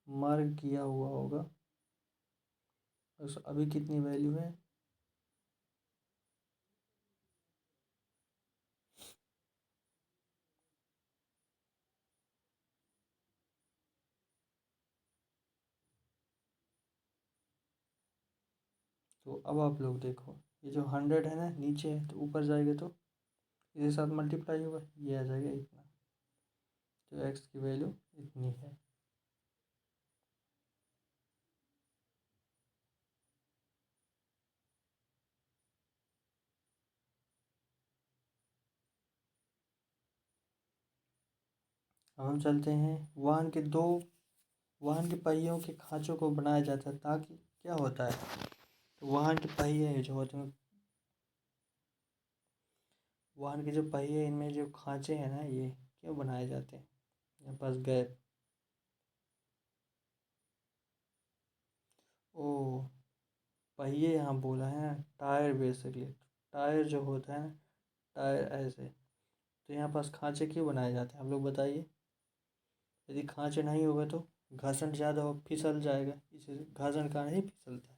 मार्क किया हुआ होगा, अभी कितनी वैल्यू है, तो अब आप लोग देखो, ये जो 100 है ना, नीचे है, तो ऊपर जाएगा तो इसके साथ मल्टीप्लाई होगा, ये आ जाएगा इतना। तो एक्स की वैल्यू इतनी है। अब हम चलते हैं, वाहन के पहियों के खांचों को बनाया जाता है, ताकि क्या होता है, तो वाहन के पहिए जो होते हैं, वाहन के जो पहिए, इनमें जो खांचे हैं ना, ये क्यों बनाए जाते हैं, यहाँ पास गैप। ओ, पहिए यहाँ बोला है ना, टायर बेसिकली, टायर जो होता है ना, टायर ऐसे, तो यहाँ पास खांचे क्यों बनाए जाते हैं, आप लोग बताइए। यदि खांचे नहीं होगा तो घर्षण ज़्यादा हो, फिसल जाएगा, इसे घर्षण का नहीं फिसलता है,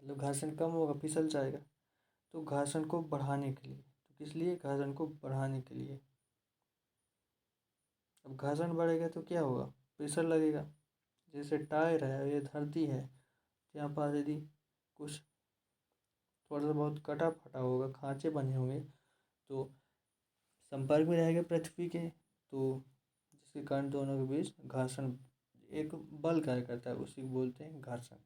मतलब घर्षण कम होगा, फिसल जाएगा। तो घर्षण को बढ़ाने के लिए, तो किस लिए, घर्षण को बढ़ाने के लिए। अब घर्षण बढ़ेगा तो क्या होगा, प्रेशर लगेगा। जैसे टायर है, ये धरती है, यहाँ पास यदि कुछ थोड़ा सा बहुत कटा फटा होगा, खांचे बने होंगे, तो संपर्क में रहेगा पृथ्वी के, तो जिसके कारण दोनों के बीच घर्षण, एक बल कार्य करता है, उसी को बोलते हैं घर्षण।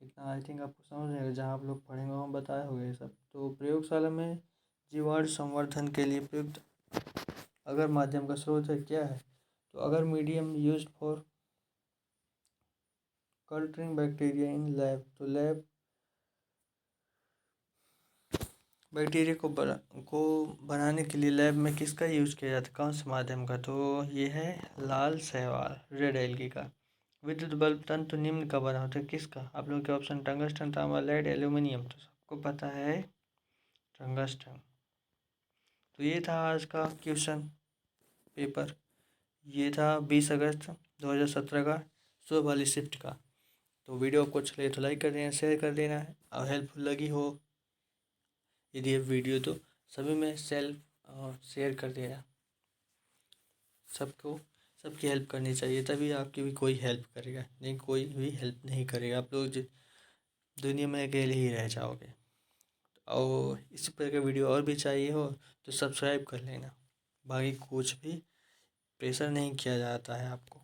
इतना आई थिंक आपको समझ में आएगा, जहाँ आप लोग पढ़ेंगे वहाँ बताया होगा ये सब। तो प्रयोगशाला में जीवाणु संवर्धन के लिए प्रयुक्त अगर माध्यम का स्रोत है क्या है, तो अगर medium used for culturing bacteria in lab, तो लैब बैक्टीरिया को बनाने के लिए लैब में किसका यूज़ किया जाता है, कौन से माध्यम का, तो ये है लाल शैवाल, रेड एल्गी का। विद्युत बल्ब तंतु निम्न का बना होता है, किसका, आप लोगों के ऑप्शन टंगस्टन, तांबा, लेड, एल्यूमिनियम, तो सबको पता है टंगस्टन। तो ये था आज का क्वेश्चन पेपर, ये था 20 अगस्त 2017 का, सुबह वाली शिफ्ट का। तो वीडियो आपको अच्छा लगे तो लाइक कर देना, शेयर कर देना, और हेल्पफुल लगी हो यदि ये वीडियो तो सभी में शेयर कर देना। सबको सबकी हेल्प करनी चाहिए, तभी आपकी भी कोई हेल्प करेगा, नहीं कोई भी हेल्प नहीं करेगा, आप लोग दुनिया में अकेले ही रह जाओगे। और इसी प्रकार का वीडियो और भी चाहिए हो तो सब्सक्राइब कर लेना, बाकी कुछ भी प्रेशर नहीं किया जाता है आपको।